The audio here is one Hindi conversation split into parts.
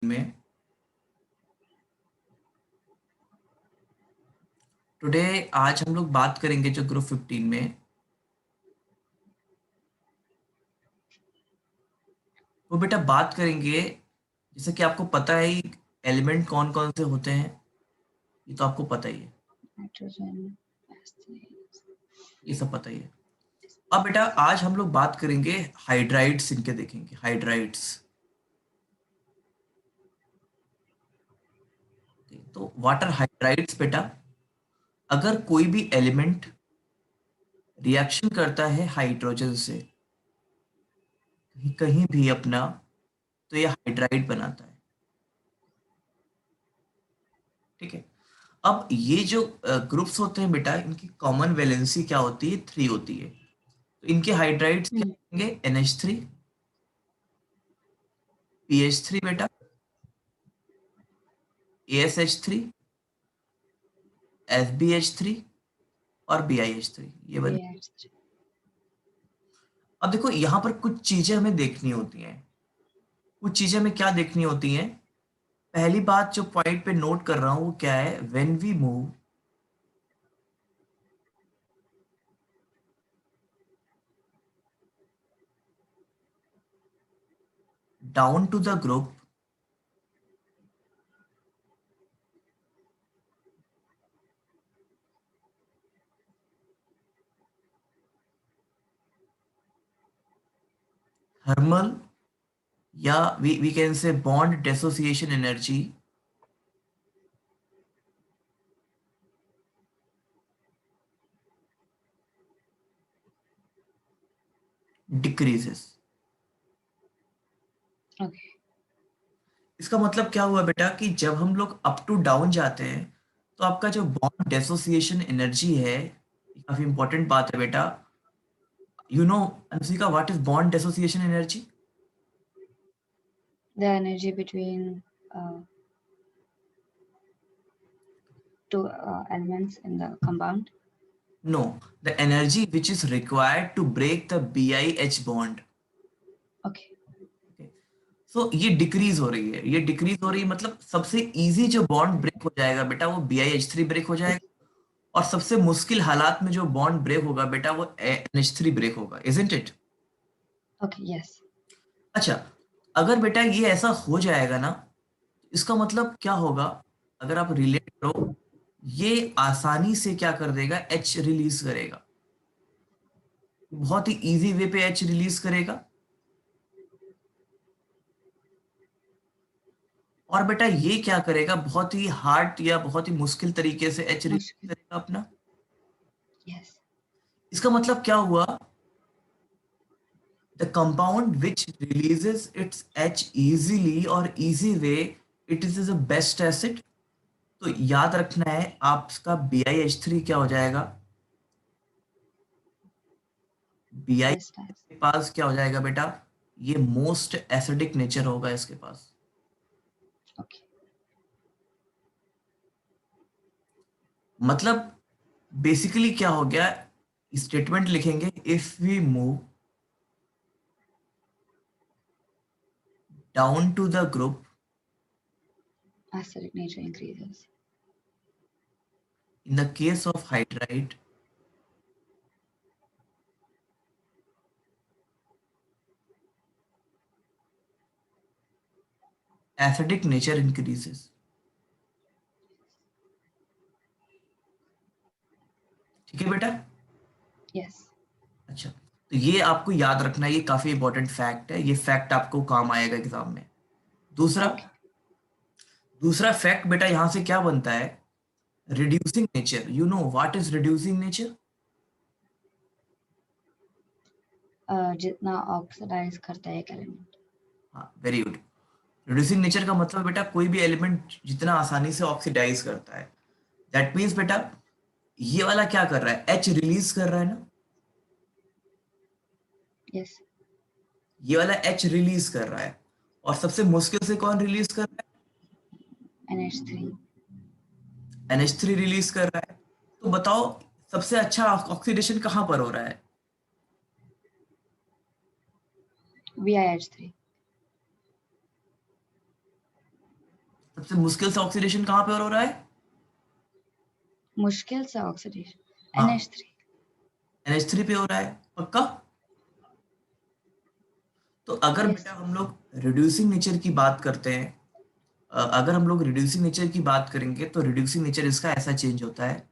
में टुडे आज हम लोग बात करेंगे जो ग्रुप 15 में वो बेटा बात करेंगे। जैसे कि आपको पता है एलिमेंट कौन कौन से होते हैं, ये तो आपको पता ही है, नाइट्रोजन, ये सब पता ही है। अब बेटा आज हम लोग बात करेंगे हाइड्राइड्स, इनके देखेंगे हाइड्राइड्स। तो वाटर हाइड्राइड्स बेटा, अगर कोई भी एलिमेंट रिएक्शन करता है हाइड्रोजन से कहीं कहीं भी अपना, तो ये हाइड्राइड बनाता है। ठीक है। अब ये जो ग्रुप्स होते हैं बेटा, इनकी कॉमन वैलेंसी क्या होती है? 3 होती है। तो इनके हाइड्राइड्स क्या होंगे? NH3, PH3 बेटा, ASH3, FBH3 और BiH3, ये वाली। अब देखो यहाँ पर कुछ चीजें हमें देखनी होती हैं। कुछ चीजें हमें क्या देखनी होती हैं? पहली बात जो पॉइंट पे नोट कर रहा हूं वो क्या है? When we move down to the group, thermal या we can say bond dissociation energy decreases. Okay. इसका मतलब क्या हुआ बेटा कि जब हम लोग अप टू डाउन जाते हैं तो आपका जो बॉन्ड डिसोसिएशन एनर्जी है, ये काफी इंपॉर्टेंट बात है बेटा। You know Anushka, what is bond dissociation energy? The energy between two elements in the compound. No, the energy which is required to break the BiH bond. Okay. So ये डिक्रीज हो रही है, ये डिक्रीज हो रही है, मतलब सबसे इजी जो बॉन्ड ब्रेक हो जाएगा बेटा वो BiH3 ब्रेक हो जाएगा, और सबसे मुश्किल हालात में जो बॉन्ड ब्रेक होगा बेटा वो NH3 ब्रेक होगा, इजंट इट? Okay. Yes. अच्छा, अगर बेटा ये ऐसा हो जाएगा ना, इसका मतलब क्या होगा? अगर आप रिलेट करो, ये आसानी से क्या कर देगा? H रिलीज करेगा, बहुत ही इजी वे पे H रिलीज करेगा। और बेटा ये क्या करेगा? बहुत ही हार्ड या बहुत ही मुश्किल तरीके से H रिलीज Mushkil. करेगा अपना। Yes. इसका मतलब क्या हुआ? The compound which releases its H easily or easy way, it is the best acid। तो याद रखना है आपका BiH3 क्या हो जाएगा? BI Best as. के पास क्या हो जाएगा बेटा? ये मोस्ट एसिडिक नेचर होगा इसके पास। Okay. मतलब बेसिकली क्या हो गया? स्टेटमेंट लिखेंगे, if we move down to the group Acidic nature increases. in the case of hydride, acidic nature increases। ठीक है बेटा? Yes. अच्छा, तो ये आपको याद रखना है, ये काफी इंपॉर्टेंट फैक्ट है, ये फैक्ट आपको काम आएगा एग्जाम में। दूसरा, Okay. दूसरा फैक्ट बेटा यहां से क्या बनता है? Reducing nature. You know what is reducing nature? जितना ऑक्सीडाइज करता है एक एलिमेंट. हाँ, वेरी गुड। रिड्यूसिंग नेचर का मतलब बेटा कोई भी एलिमेंट जितना आसानी से ऑक्सीडाइज करता है। दैट मीन्स बेटा ये वाला क्या कर रहा है? एच रिलीज कर रहा है ना, Yes. ये वाला एच रिलीज कर रहा है। और सबसे मुश्किल से कौन रिलीज कर रहा NH3. है? NH3 रिलीज कर रहा है। तो बताओ सबसे अच्छा ऑक्सीडेशन कहां पर हो रहा है? BiH3. सबसे मुश्किल से ऑक्सीडेशन कहाँ पे और हो रहा है? मुश्किल से ऑक्सीडेशन हाँ, NH3। NH3 पे हो रहा है, पक्का? तो अगर यस। बेटा हम लोग रिड्यूसिंग नेचर की बात करते हैं, अगर हम लोग रिड्यूसिंग नेचर की बात करेंगे तो रिड्यूसिंग नेचर इसका ऐसा चेंज होता है।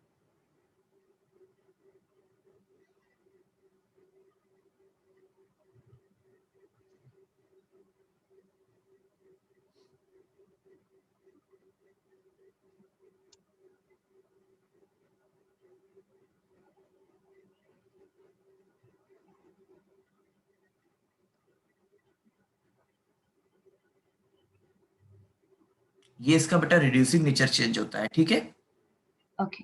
ये इसका बेटा रिड्यूसिंग नेचर चेंज होता है, ठीक है? ओके।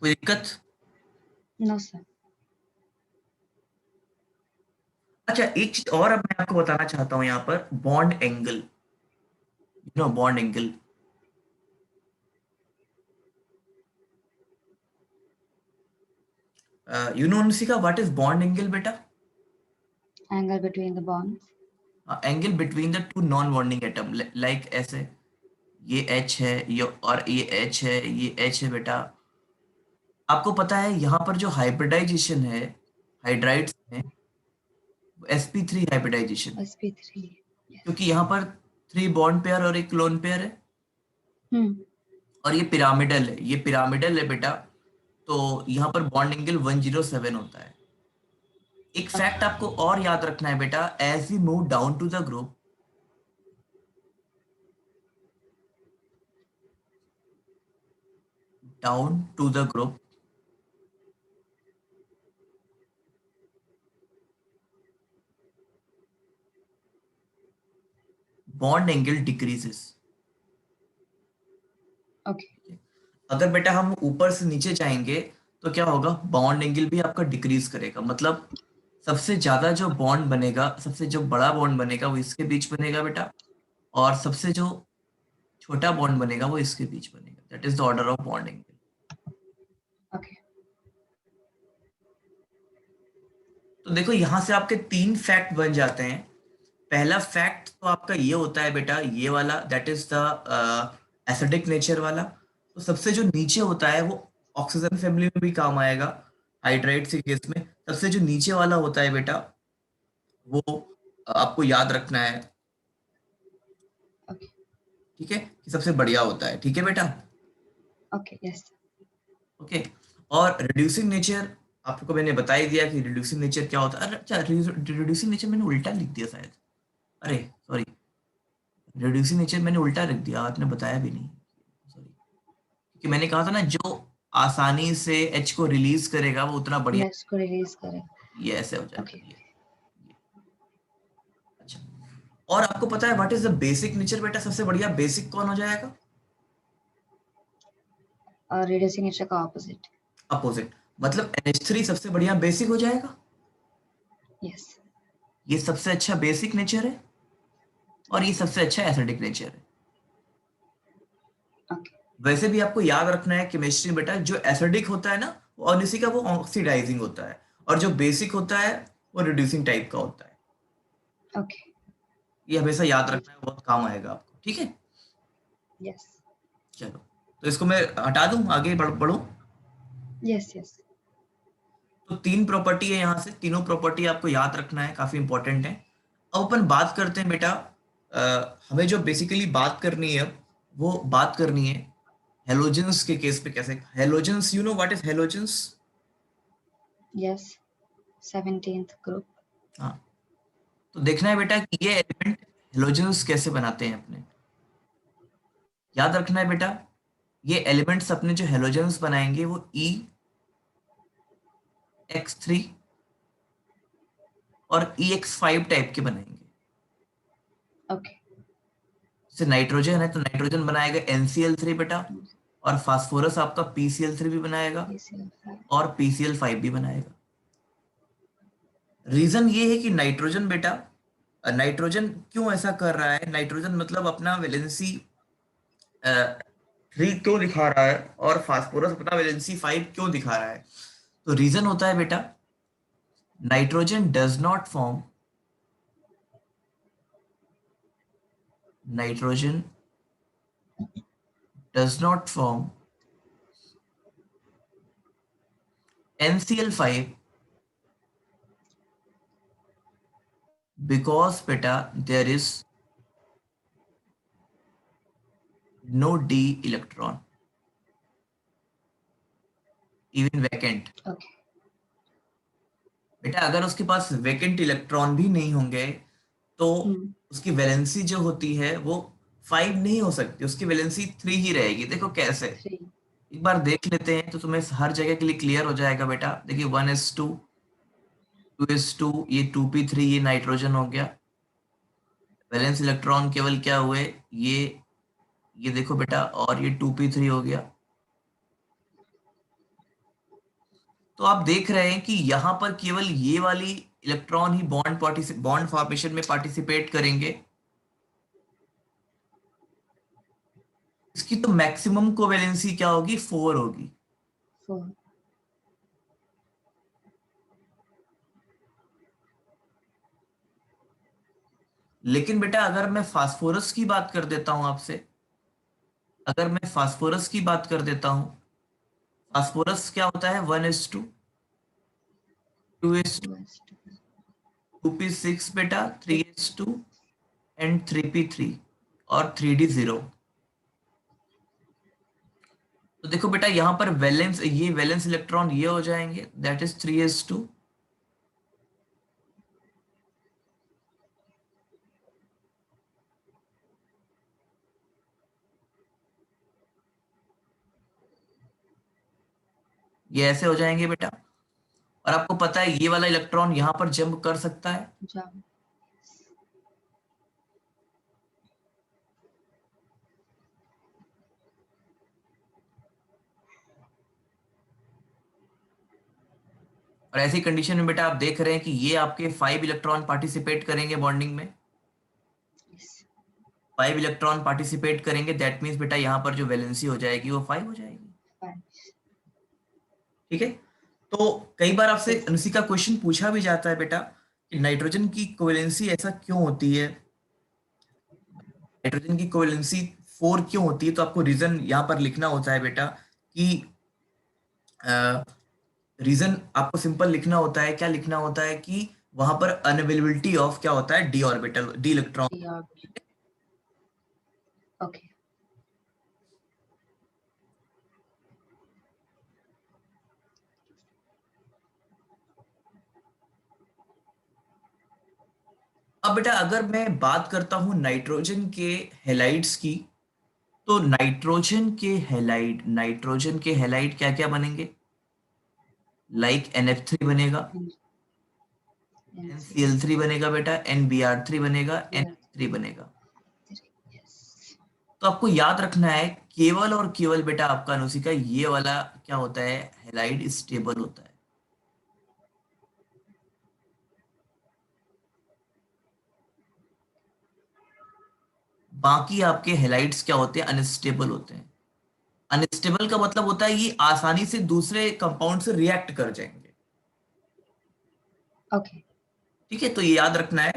कोई दिक्कत? No sir. अच्छा, एक चीज और अब मैं आपको बताना चाहता हूँ यहाँ पर, bond angle. Bond angle. Anusika, what is bond angle बेटा? Angle between the bonds. Angle between the two non bonding atom, like ऐसे, ये H है, ये H है, ये H है बेटा। आपको पता है यहाँ पर जो हाइब्रिडाइजेशन है, हाइड्राइड्स में, sp3 हाइब्रिडाइजेशन है, sp3। क्योंकि यस। यहाँ पर 3 बॉन्ड पेयर और एक लोन पेयर है, हम्म। और ये पिरामिडल है, ये पिरामिडल है बेटा। तो यहाँ पर बॉन्ड एंगल 107 होता है। एक ओके। फैक्ट आपको और याद रखना है बेटा, as we move down to the group, down to the group, bond angle decreases. Okay. अगर बेटा हम ऊपर से नीचे जाएंगे तो क्या होगा, बॉन्ड एंगल भी आपका डिक्रीज करेगा। मतलब सबसे ज्यादा जो बॉन्ड बनेगा, सबसे जो बड़ा बॉन्ड बनेगा वो इसके बीच बनेगा बेटा, और सबसे जो छोटा बॉन्ड बनेगा वो इसके बीच बनेगा। That is the order of bond angle. Okay. तो देखो यहाँ से आपके 3 फैक्ट बन जाते हैं। पहला फैक्ट तो आपका ये होता है बेटा, ये वाला, that is the acidic nature वाला। तो सबसे जो नीचे होता है वो ऑक्सीजन फैमिली में भी काम आएगा, हाइड्राइड्स के केस में। सबसे जो नीचे वाला होता है बेटा, वो आपको याद रखना है, ओके। ठीक है, कि सबसे बढ़िया होता है, ठीक है बेटा? ओके। यस। ओके। और रिड्यूसिंग नेचर, आपको मैंने बता ही दिया कि रिड्यूसिंग नेचर क्या होता है। अरे अच्छा, रिड्यूसिंग नेचर मैंने उल्टा लिख दिया शायद। अरे सॉरी, रिड्यूसिंग नेचर मैंने उल्टा लिख दिया, आपने बताया भी नहीं, सॉरी। क्योंकि मैंने कहा था ना, जो आसानी से एच को रिलीज करेगा वो उतना बढ़िया। लेट्स को रिलीज करें। ये ऐसे हो जाएगा, ओके। ये। अच्छा, और आपको पता है what is the basic nature बेटा? सबसे बढ़िया बेसिक कौन हो जाएगा? और रिड्यूसिंग नेचर का ऑपोजिट। अपोजिट। मतलब NH3 सबसे बढ़िया बेसिक हो जाएगा। यस। ये सबसे अच्छा बेसिक नेचर है, और ये सबसे अच्छा एसिडिक नेचर है। ओके। वैसे भी आपको याद रखना है केमिस्ट्री में बेटा, जो एसिडिक होता है ना, और इसी का वो ऑक्सीडाइजिंग होता है, और जो बेसिक होता है वो रिड्यूसिंग टाइप का होता है। ओके। ये हमेशा याद गॉट रखना है, बहुत काम आएगा आपको, ठीक है? इट। यस। चलो, तो इसको मैं हटा दूं, आगे बढ़ूं। यस। यस। तो 3 प्रॉपर्टी है यहाँ से, तीनों प्रॉपर्टी आपको याद रखना है, काफी इंपॉर्टेंट है। अब अपन बात करते हैं बेटा, हमें जो बेसिकली बात करनी है, वो बात करनी है हेलोजेंस के केस पे। कैसे halogens, you know what is halogens? Yes. 17th group. हाँ, तो देखना है बेटा कि ये एलिमेंट हेलोजेंस कैसे बनाते हैं अपने। याद रखना है बेटा, ये एलिमेंट्स अपने जो हेलोजेंस बनाएंगे वो EX3 और EX5 टाइप के बनाएंगे। ओके। जैसे नाइट्रोजन है तो नाइट्रोजन बनाएगा NCl3 बेटा, और फास्फोरस आपका PCl3 भी बनाएगा, PCl5। और PCl5 भी बनाएगा। रीजन ये है कि नाइट्रोजन बेटा, नाइट्रोजन क्यों ऐसा कर रहा है, नाइट्रोजन मतलब अपना वैलेंसी 3 क्यों दिखा रहा है, और फास्फोरस अपना वैलेंसी 5 क्यों दिखा रहा है? तो रीजन होता है बेटा, nitrogen does not form nitrogen does not form NCl5 because beta there is no d electron, even vacant. Okay. बेटा अगर उसके पास वेकेंट इलेक्ट्रॉन भी नहीं होंगे तो Hmm. उसकी वैलेंसी जो होती है वो 5 नहीं हो सकती, उसकी वैलेंसी 3 ही रहेगी। देखो कैसे, 3. एक बार देख लेते हैं तो तुम्हें हर जगह के लिए क्लियर हो जाएगा बेटा। देखिए 1s2, 2s2, ये 2p3, ये नाइट्रोजन हो गया। वैलेंस इलेक्ट्रॉन केवल क्या हुए, ये देखो बेटा, और ये 2p3 हो गया। तो आप देख रहे हैं कि यहाँ पर केवल ये वाली इलेक्ट्रॉन ही बॉन्ड फॉर्मेशन में पार्टिसिपेट करेंगे। इसकी तो मैक्सिमम कोवेलेंसी क्या होगी, 4 होगी। 4. लेकिन बेटा अगर मैं फास्फोरस की बात कर देता हूं आपसे, अगर मैं फास्फोरस की बात कर देता हूं, फास्फोरस क्या होता है, 1s2, 2s2, 2s2. 2p6 बेटा, 3. 3s2 एंड 3p3 और 3d0। तो देखो बेटा यहाँ पर वैलेंस, ये वैलेंस इलेक्ट्रॉन ये हो जाएंगे, दैट इज 3s2। ये ऐसे हो जाएंगे बेटा। और आपको पता है ये वाला इलेक्ट्रॉन यहाँ पर जंप कर सकता है। Jump. और ऐसी कंडीशन में बेटा आप देख रहे हैं कि ये आपके 5 इलेक्ट्रॉन पार्टिसिपेट करेंगे बॉन्डिंग में। Yes. 5 इलेक्ट्रॉन पार्टिसिपेट करेंगे, दैट मीन्स बेटा यहाँ पर जो वैलेंसी हो जाएगी वो 5 हो जाएगी। 5. ठीक है। तो कई बार आपसे Yes. उसी का क्वेश्चन पूछा भी जाता है बेटा कि नाइट्रोजन की कोवेलेंसी ऐसा क्यों होती है, नाइट्रोजन की कोवेलेंसी 4 क्यों होती है। तो आपको रीजन यहाँ पर लिखना होता है बेटा कि रीजन आपको सिंपल लिखना होता है, क्या लिखना होता है कि वहां पर अनअवेलेबिलिटी ऑफ क्या होता है, D orbital, D electron. 3 or. Okay. अब बेटा अगर मैं बात करता हूं नाइट्रोजन के हेलाइड्स की, तो नाइट्रोजन के हेलाइड क्या क्या बनेंगे, लाइक NF3 बनेगा, And NCl. NCl3 बनेगा बेटा, NBr3 बनेगा, Yeah. NH3 बनेगा। 3. Yes. तो आपको याद रखना है केवल और केवल बेटा आपका अनुसिका ये वाला क्या होता है, हेलाइड स्टेबल होता है। बाकी आपके हेलाइड्स क्या होते हैं, अनस्टेबल होते हैं। अनस्टेबल का मतलब होता है ये आसानी से दूसरे कंपाउंड से रिएक्ट कर जाएंगे। Okay. ठीक है, तो ये याद रखना है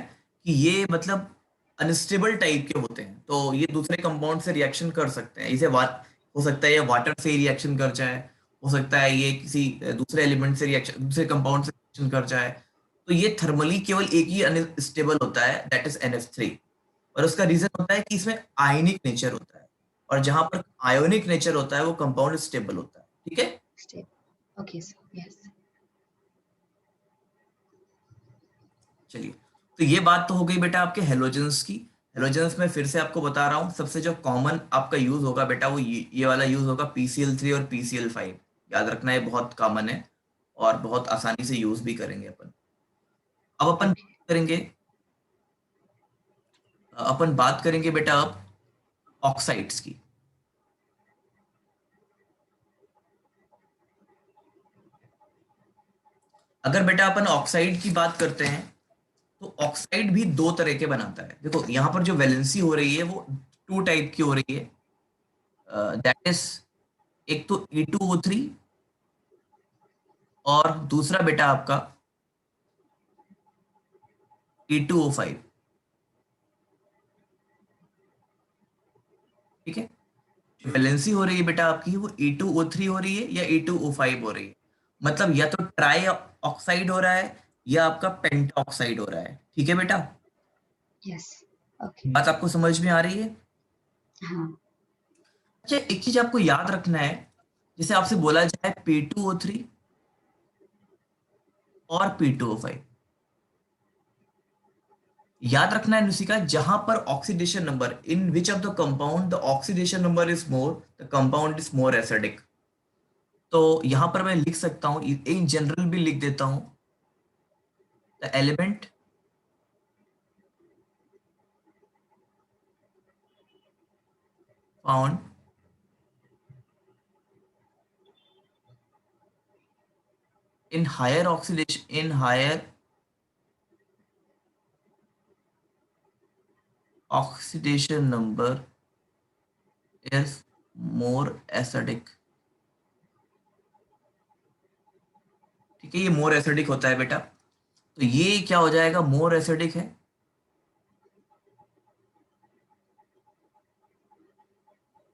कि ये मतलब अनस्टेबल टाइप के होते हैं, तो ये दूसरे कंपाउंड से रिएक्शन कर सकते हैं। इसे हो सकता है ये वाटर से रिएक्शन कर जाए, हो सकता है ये किसी दूसरे एलिमेंट से रिएक्शन, दूसरे कंपाउंड से रिएक्शन कर जाए। तो ये थर्मली केवल एक ही अनस्टेबल होता है, दैट इज NF3। और उसका रीजन होता है कि इसमें आयनिक नेचर होता है, और जहां पर आयोनिक नेचर होता है वो कंपाउंड स्टेबल होता है। ठीक है। Stable. Okay, sir. Yes. चलिए, तो ये बात तो हो गई बेटा आपके हेलोजेंस की। हेलोजेंस में फिर से आपको बता रहा हूँ, सबसे जो कॉमन आपका यूज होगा बेटा वो ये वाला यूज होगा, PCl3 और PCl5। याद रखना है बहुत कॉमन है और बहुत आसानी से यूज भी करेंगे अपन। अब Okay. अपन बात करेंगे बेटा अब ऑक्साइड्स की। अगर बेटा अपन ऑक्साइड की बात करते हैं तो ऑक्साइड भी दो तरह के बनाता है। देखो यहाँ पर जो वैलेंसी हो रही है वो 2 टाइप की हो रही है, दैट इज एक तो E2O3 और दूसरा बेटा आपका E2O5। ठीक है, जो वैलेंसी हो रही है बेटा आपकी वो E2O3 हो रही है या E2O5 हो रही है, मतलब या तो ट्राई ऑक्साइड हो रहा है या आपका पेंटा ऑक्साइड हो रहा है। ठीक है बेटा, यस। ओके। बात आपको समझ में आ रही है? हाँ। अच्छा, एक चीज आपको याद रखना है, जैसे आपसे बोला जाए P2O3 और P2O5, याद रखना है नुसिका, जहां पर oxidation number in which of the compound the oxidation number is more, the compound is more acidic. तो यहां पर मैं लिख सकता हूं, इन जनरल भी लिख देता हूं, the element found in higher oxidation, in higher oxidation number is more acidic. ठीक है, ये मोर एसिडिक होता है बेटा, तो ये क्या हो जाएगा, मोर एसिडिक है,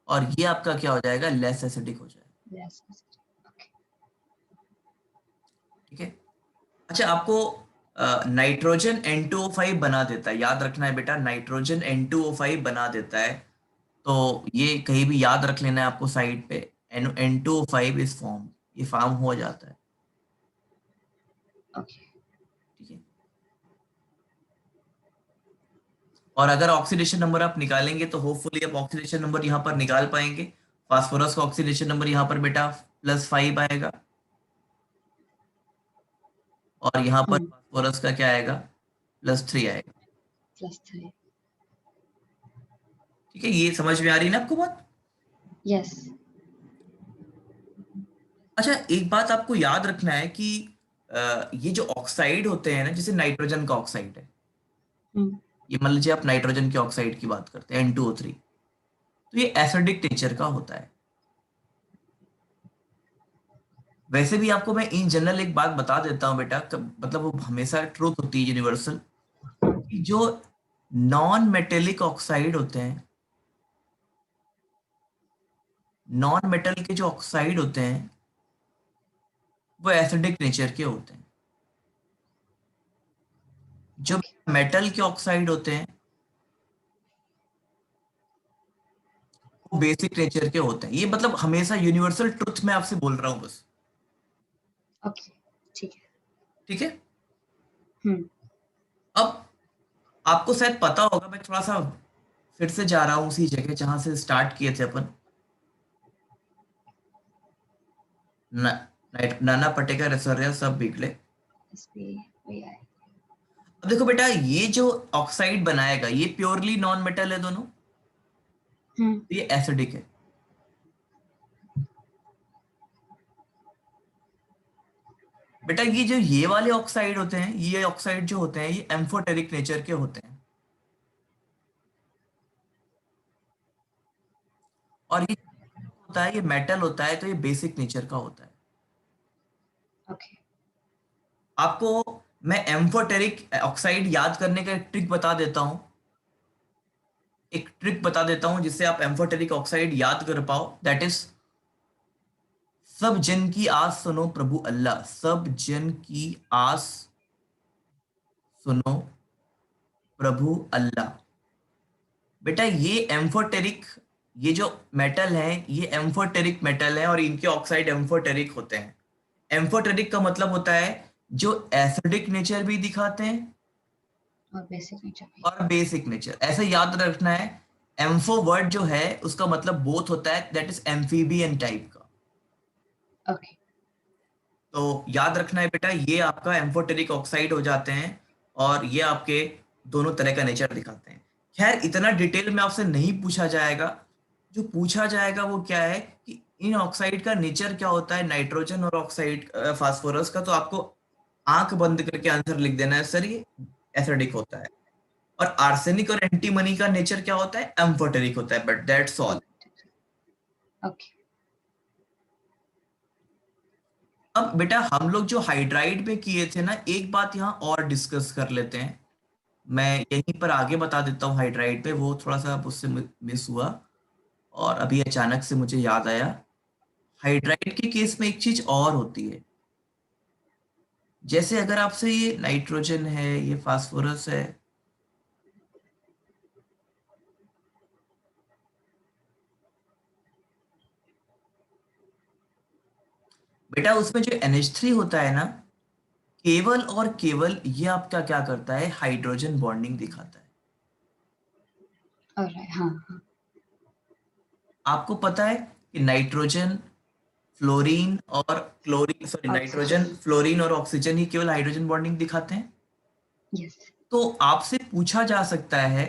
और ये आपका क्या हो जाएगा, लेस एसिडिक हो जाएगा। यस। ओके। ठीक है। अच्छा, आपको नाइट्रोजन N2O5 बना देता है, याद रखना है बेटा, नाइट्रोजन N2O5 बना देता है, तो ये कहीं भी याद रख लेना है आपको साइड पे, N2O5 इस फॉर्म, ये फॉर्म हो जाता है। ओके। ठीक है, और अगर ऑक्सीडेशन नंबर आप निकालेंगे तो होपफुली आप ऑक्सीडेशन नंबर यहाँ पर निकाल पाएंगे। फास्फोरस का ऑक्सीडेशन नंबर यहाँ पर बेटा +5 आएगा, और यहाँ पर हम्म। फास्फोरस का क्या आएगा, +3 आएगा। +3। ठीक है, ये समझ में आ रही है ना आपको बात? यस। अच्छा, एक बात आपको याद रखना है कि ये जो ऑक्साइड होते हैं ना, जैसे नाइट्रोजन का ऑक्साइड है, हम्म। ये मान लीजिए आप नाइट्रोजन के ऑक्साइड की बात करते हैं N2O3, तो ये एसिडिक नेचर का होता है। वैसे भी आपको मैं इन जनरल एक बात बता देता हूँ बेटा, मतलब वो हमेशा ट्रूथ होती है यूनिवर्सल, कि जो नॉन मेटेलिक ऑक्साइड होते हैं, नॉन मेटल के जो ऑक्साइड होते हैं वो एसिडिक नेचर के होते हैं। जो ओके। मेटल के ऑक्साइड होते हैं वो बेसिक नेचर के होते हैं। ये मतलब हमेशा यूनिवर्सल ट्रुथ मैं आपसे बोल रहा हूँ बस। ओके। ठीक है। ठीक है, हम्म। अब आपको शायद पता होगा, मैं थोड़ा सा फिर से जा रहा हूँ उसी जगह जहां से स्टार्ट किए थे अपन, नाना पटेकर ऐश्वर्या सब बिगड़े। SPAI। अब देखो बेटा, ये जो ऑक्साइड बनाएगा ये प्योरली नॉन मेटल है दोनों, हम्म। तो ये एसिडिक है। बेटा ये जो ये वाले ऑक्साइड होते हैं, ये ऑक्साइड जो होते हैं ये एम्फोटेरिक नेचर के होते हैं, और ये होता है, ये मेटल होता है तो ये बेसिक नेचर का होता है। ओके। आपको मैं एम्फोटेरिक ऑक्साइड याद करने का एक ट्रिक बता देता हूँ, एक ट्रिक बता देता हूँ जिससे आप एम्फोटेरिक ऑक्साइड याद कर पाओ, दैट इज, सब जन की आस सुनो प्रभु अल्लाह, सब जन की आस सुनो प्रभु अल्लाह। बेटा ये एम्फोटेरिक, ये जो मेटल है ये एम्फोटेरिक मेटल है, और इनके ऑक्साइड एम्फोटेरिक होते हैं। एम्फोटेरिक का मतलब होता है जो एसिडिक नेचर भी दिखाते हैं और बेसिक नेचर भी। और बेसिक नेचर, ऐसे याद रखना है। एम्फो वर्ड जो है उसका मतलब बोथ होता है, दैट इज एम्फीबियन टाइप का। ओके। तो याद रखना है बेटा, ये आपका एम्फोटेरिक ऑक्साइड हो जाते हैं, और ये आपके दोनों तरह का नेचर दिखाते हैं। खैर, इतना डिटेल में आपसे नहीं पूछा जाएगा, जो पूछा जाएगा वो क्या है कि इन ऑक्साइड का नेचर क्या होता है, नाइट्रोजन और ऑक्साइड फास्फोरस का, तो आपको आंख बंद करके आंसर लिख देना है, सर ये एसिडिक होता है। और आर्सेनिक और एंटीमनी का नेचर क्या होता है, एम्फोटेरिक होता है, बट दैट्स ऑल। ओके। अब बेटा हम लोग जो हाइड्राइड पे किए थे ना, एक बात यहाँ और डिस्कस कर लेते हैं, मैं यहीं पर आगे बता देता हूँ हाइड्राइड पे, वो थोड़ा सा मुझसे मिस हुआ, और अभी अचानक से मुझे याद आया, हाइड्राइड के केस में एक चीज और होती है। जैसे अगर आपसे ये नाइट्रोजन है, ये फास्फोरस है, बेटा उसमें जो NH3 होता है ना, केवल और केवल ये आपका क्या करता है, हाइड्रोजन बॉन्डिंग दिखाता है। ऑलराइट, हाँ हाँ। आपको पता है कि नाइट्रोजन, फ्लोरीन और chlorine, sorry, oxygen, nitrogen, fluorine और ऑक्सीजन ही केवल हाइड्रोजन बॉन्डिंग दिखाते हैं। यस। तो आपसे पूछा जा सकता है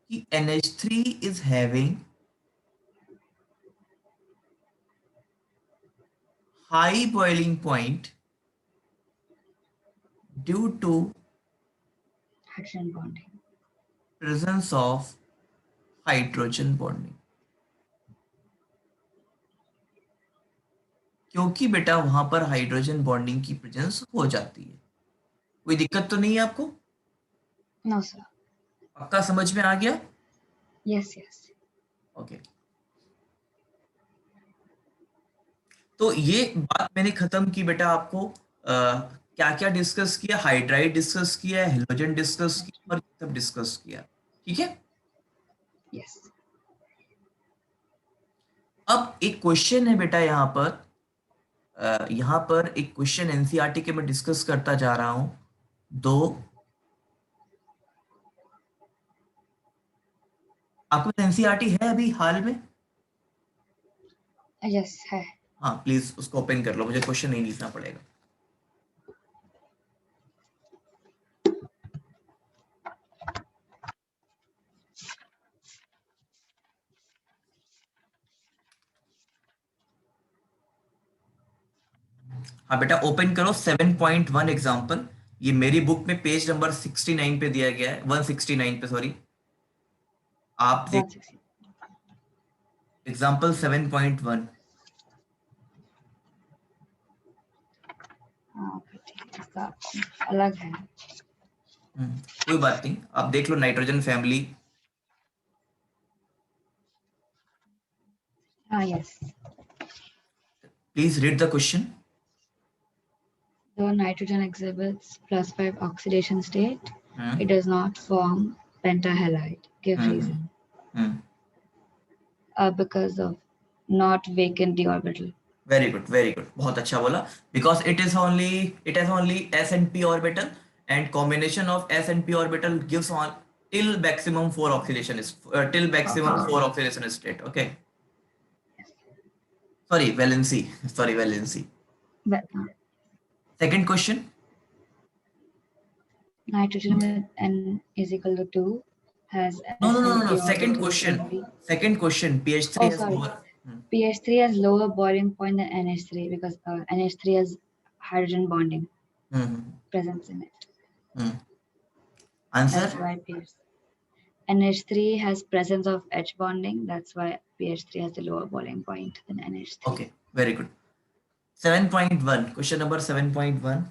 कि NH3 is having high boiling point due to hydrogen bonding. Presence of hydrogen bonding. क्योंकि बेटा वहां पर हाइड्रोजन बॉन्डिंग की प्रेजेंस हो जाती है। कोई दिक्कत तो नहीं है आपको? No sir. पक्का समझ में आ गया? Yes yes. ओके। तो ये बात मैंने खत्म की बेटा, आपको क्या क्या डिस्कस किया, हाइड्राइड डिस्कस किया, हेलोजन डिस्कस किया और ये सब डिस्कस किया। ठीक है। यस। अब एक क्वेश्चन है बेटा यहाँ पर, यहाँ पर एक क्वेश्चन एनसीईआरटी के मैं डिस्कस करता जा रहा हूँ। दो, आपको एनसीईआरटी है अभी हाल में? यस है। हाँ प्लीज उसको ओपन कर लो, मुझे क्वेश्चन नहीं लिखना पड़ेगा। हाँ बेटा ओपन करो 7.1 एग्जाम्पल। ये मेरी बुक में पेज नंबर 69 पे दिया गया है, 169 पे, सॉरी। आप देख 160। एग्जाम्पल 7.1। हाँ ओके, ठीक है, इसका अलग है। कोई बात नहीं, आप देख लो नाइट्रोजन फैमिली। हाँ yes. Please read the question. Though nitrogen exhibits +5 oxidation state, hmm it does not form pentahalide. Give hmm reason. Hmm Because of not vacant d orbital. Very good, very good, बहुत अच्छा बोला। Because it has only S and P orbital, and combination of S and P orbital gives on till maximum four oxidation, till maximum four oxidation state. Okay, sorry valency, sorry valency. But second question. nitrogen with N is equal to 2 has no no S no and no, P second orbitals question, only. Second question, pH3 Oh, has sorry. lower। pH3 has lower boiling point than NH3 because NH3 has hydrogen bonding presence in it. That's answer? why NH3 has presence of H bonding. That's why pH3 has the lower boiling point than NH3. Okay, very good. 7.1, question number 7.1।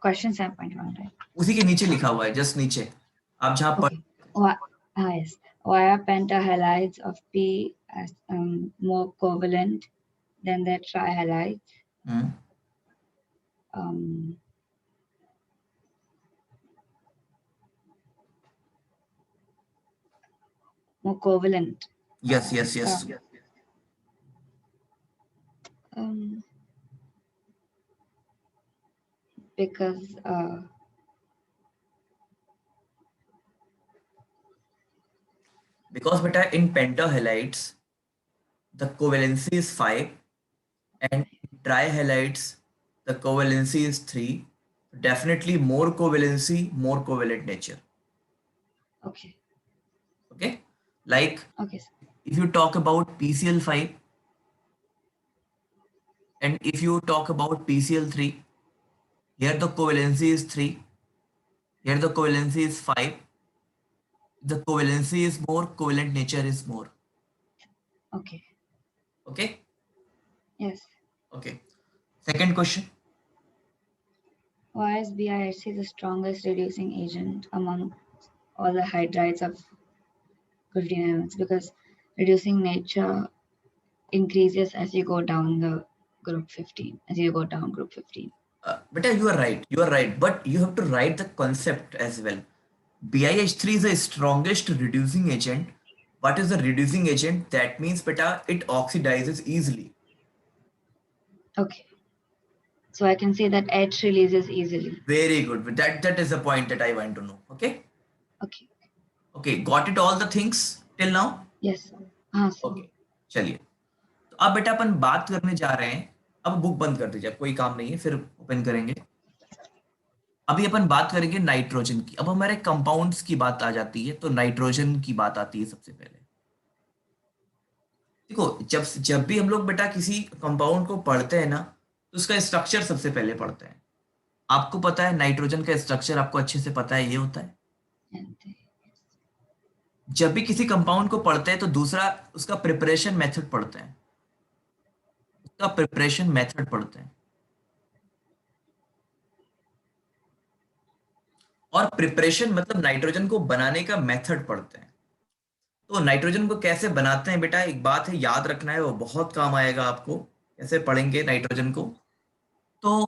Question 7.1, right? उसी के नीचे लिखा हुआ है, जस्ट नीचे, आप जहां पढ़। Okay. Yes. Why are pentahalides of P as more covalent than their trihalides? Hmm Um, more covalent. Yes yes yes. Um, because Because beta in pentahalides the covalency is 5, and in trihalides the covalency is 3. Definitely more covalency, more covalent nature. okay. Okay, like Okay. if you talk about PCl5 and if you talk about PCl3, here the covalency is 3, here the covalency is 5. The covalency is more, covalent nature is more. Okay. Okay. Yes. Okay, second question. Why is BIHC the strongest reducing agent among all the hydrides of 15 elements, because reducing nature increases as you go down the group 15, as you go down group 15. Beta, you are right, but you have to write the concept as well. BiH3 is the strongest reducing agent. What is the reducing agent? That means, beta, it oxidizes easily. Okay. So I can say that H releases easily. Very good. But that is the point that I want to know. Okay. Okay. Okay. Got it all the things till now? Yes, sir. हाँ सर. Okay. चलिए. तो अब बेटा अपन बात करने जा रहे हैं. अब बुक बंद कर दीजिए. कोई काम नहीं है. फिर ओपन करेंगे. अभी अपन बात करेंगे नाइट्रोजन की. अब हमारे कंपाउंड्स की बात आ जाती है, तो नाइट्रोजन की बात आती है सबसे पहले. देखो, जब जब भी हम लोग बेटा किसी कंपाउंड को पढ़ते हैं ना, तो उसका स्ट्रक्चर सबसे पहले पढ़ते हैं. आपको पता है नाइट्रोजन का स्ट्रक्चर, आपको अच्छे से पता है, ये होता है. जब भी किसी कंपाउंड को पढ़ते हैं तो दूसरा उसका प्रिपरेशन मेथड पढ़ते हैं. उसका प्रिपरेशन मेथड पढ़ते हैं. और प्रिपरेशन मतलब नाइट्रोजन को बनाने का मेथड पढ़ते हैं. तो नाइट्रोजन को कैसे बनाते हैं बेटा, एक बात है याद रखना है, वो बहुत काम आएगा आपको. कैसे पढ़ेंगे नाइट्रोजन को? तो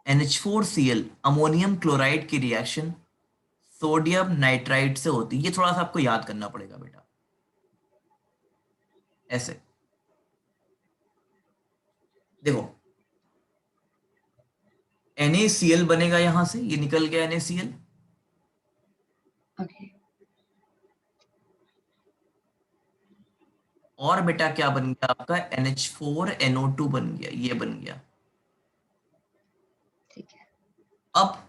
NH4Cl अमोनियम क्लोराइड की रिएक्शन सोडियम नाइट्राइड से होती है. ये थोड़ा सा आपको याद करना पड़ेगा बेटा. ऐसे देखो, NaCl बनेगा यहां से, ये निकल गया NaCl. Okay. और बेटा क्या बन गया आपका? NH4NO2 बन गया, ये बन गया. ठीक है. अब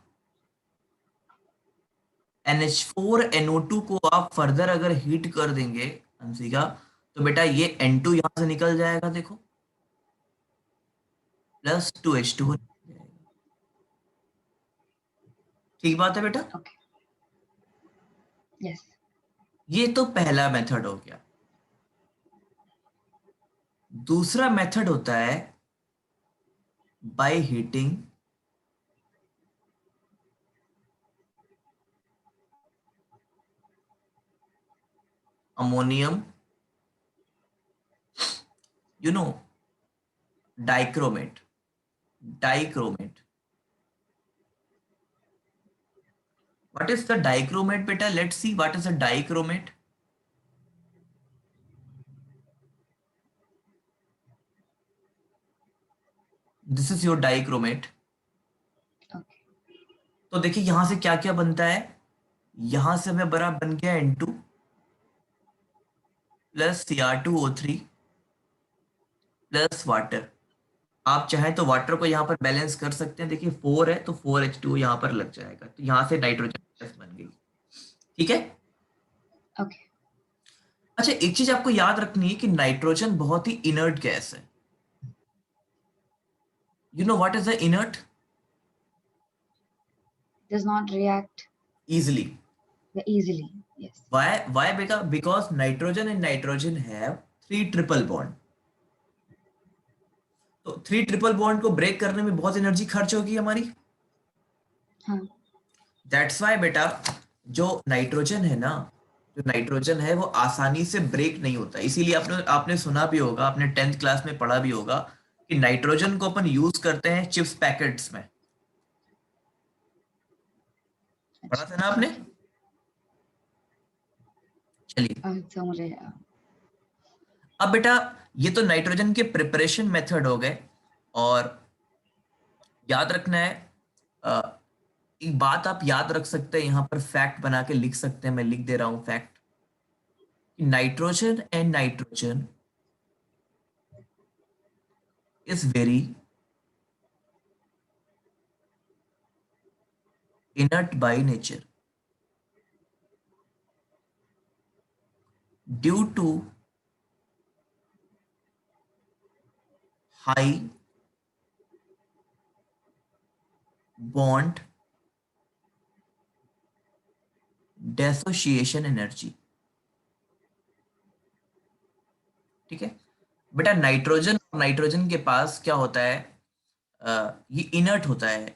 NH4NO2 को आप फर्दर अगर हीट कर देंगे अंशिका, तो बेटा ये N2 यहां से निकल जाएगा. देखो, प्लस 2H2 हो जाएगा. ठीक बात है बेटा. Okay. Yes. ये तो पहला मेथड हो गया. दूसरा मेथड होता है by heating ammonium, you know, dichromate. What is the dichromate beta? Let's see what is a dichromate. This is your dichromate. Okay. तो देखिए यहां से क्या क्या बनता है. यहां से हमें बड़ा बन गया N2 plus Cr2O3 plus water. आप चाहें तो वाटर को यहाँ पर बैलेंस कर सकते हैं. देखिए 4 है तो 4H2 यहाँ पर लग जाएगा, तो यहाँ से नाइट्रोजन गैस बन गई. ठीक है. Okay. अच्छा, एक चीज आपको याद रखनी है कि नाइट्रोजन बहुत ही इनर्ट गैस है. You know what is the inert? Does not react Easily. easily. Yes. Why? Because nitrogen and nitrogen have 3 triple bond. तो 3 ट्रिपल बॉन्ड को ब्रेक करने में बहुत एनर्जी खर्च होगी हमारी. हाँ. दैट्स वाई बेटा, जो नाइट्रोजन है ना, जो नाइट्रोजन है वो आसानी से ब्रेक नहीं होता. इसीलिए आपने आपने सुना भी होगा, आपने 10th क्लास में पढ़ा भी होगा कि नाइट्रोजन को अपन यूज करते हैं चिप्स पैकेट्स में. पढ़ा था ना आपने? चलिए, समझ रहे. अब बेटा ये तो नाइट्रोजन के प्रिपरेशन मेथड हो गए. और याद रखना है, एक बात आप याद रख सकते हैं, यहां पर फैक्ट बना के लिख सकते हैं. मैं लिख दे रहा हूं fact. Nitrogen and nitrogen is very inert by nature due to high bond dissociation energy. ठीक है बेटा. नाइट्रोजन के पास क्या होता है, ये इनर्ट होता है.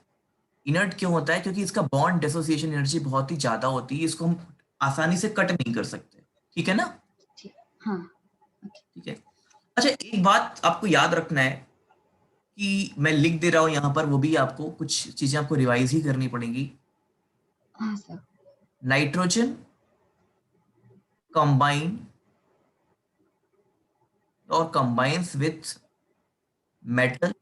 इनर्ट क्यों होता है? क्योंकि इसका बॉन्ड डिसोसिएशन एनर्जी बहुत ही ज्यादा होती है, इसको हम आसानी से कट नहीं कर सकते। ठीक है ना? ठीक। हाँ। ओके। ठीक है। अच्छा, एक बात आपको याद रखना है कि मैं लिख दे रहा हूं यहां पर, वो भी आपको कुछ चीजें आपको रिवाइज ही करनी पड़ेंगी। हाँ सर। नाइट्रोजन कंबाइन और combines with metal,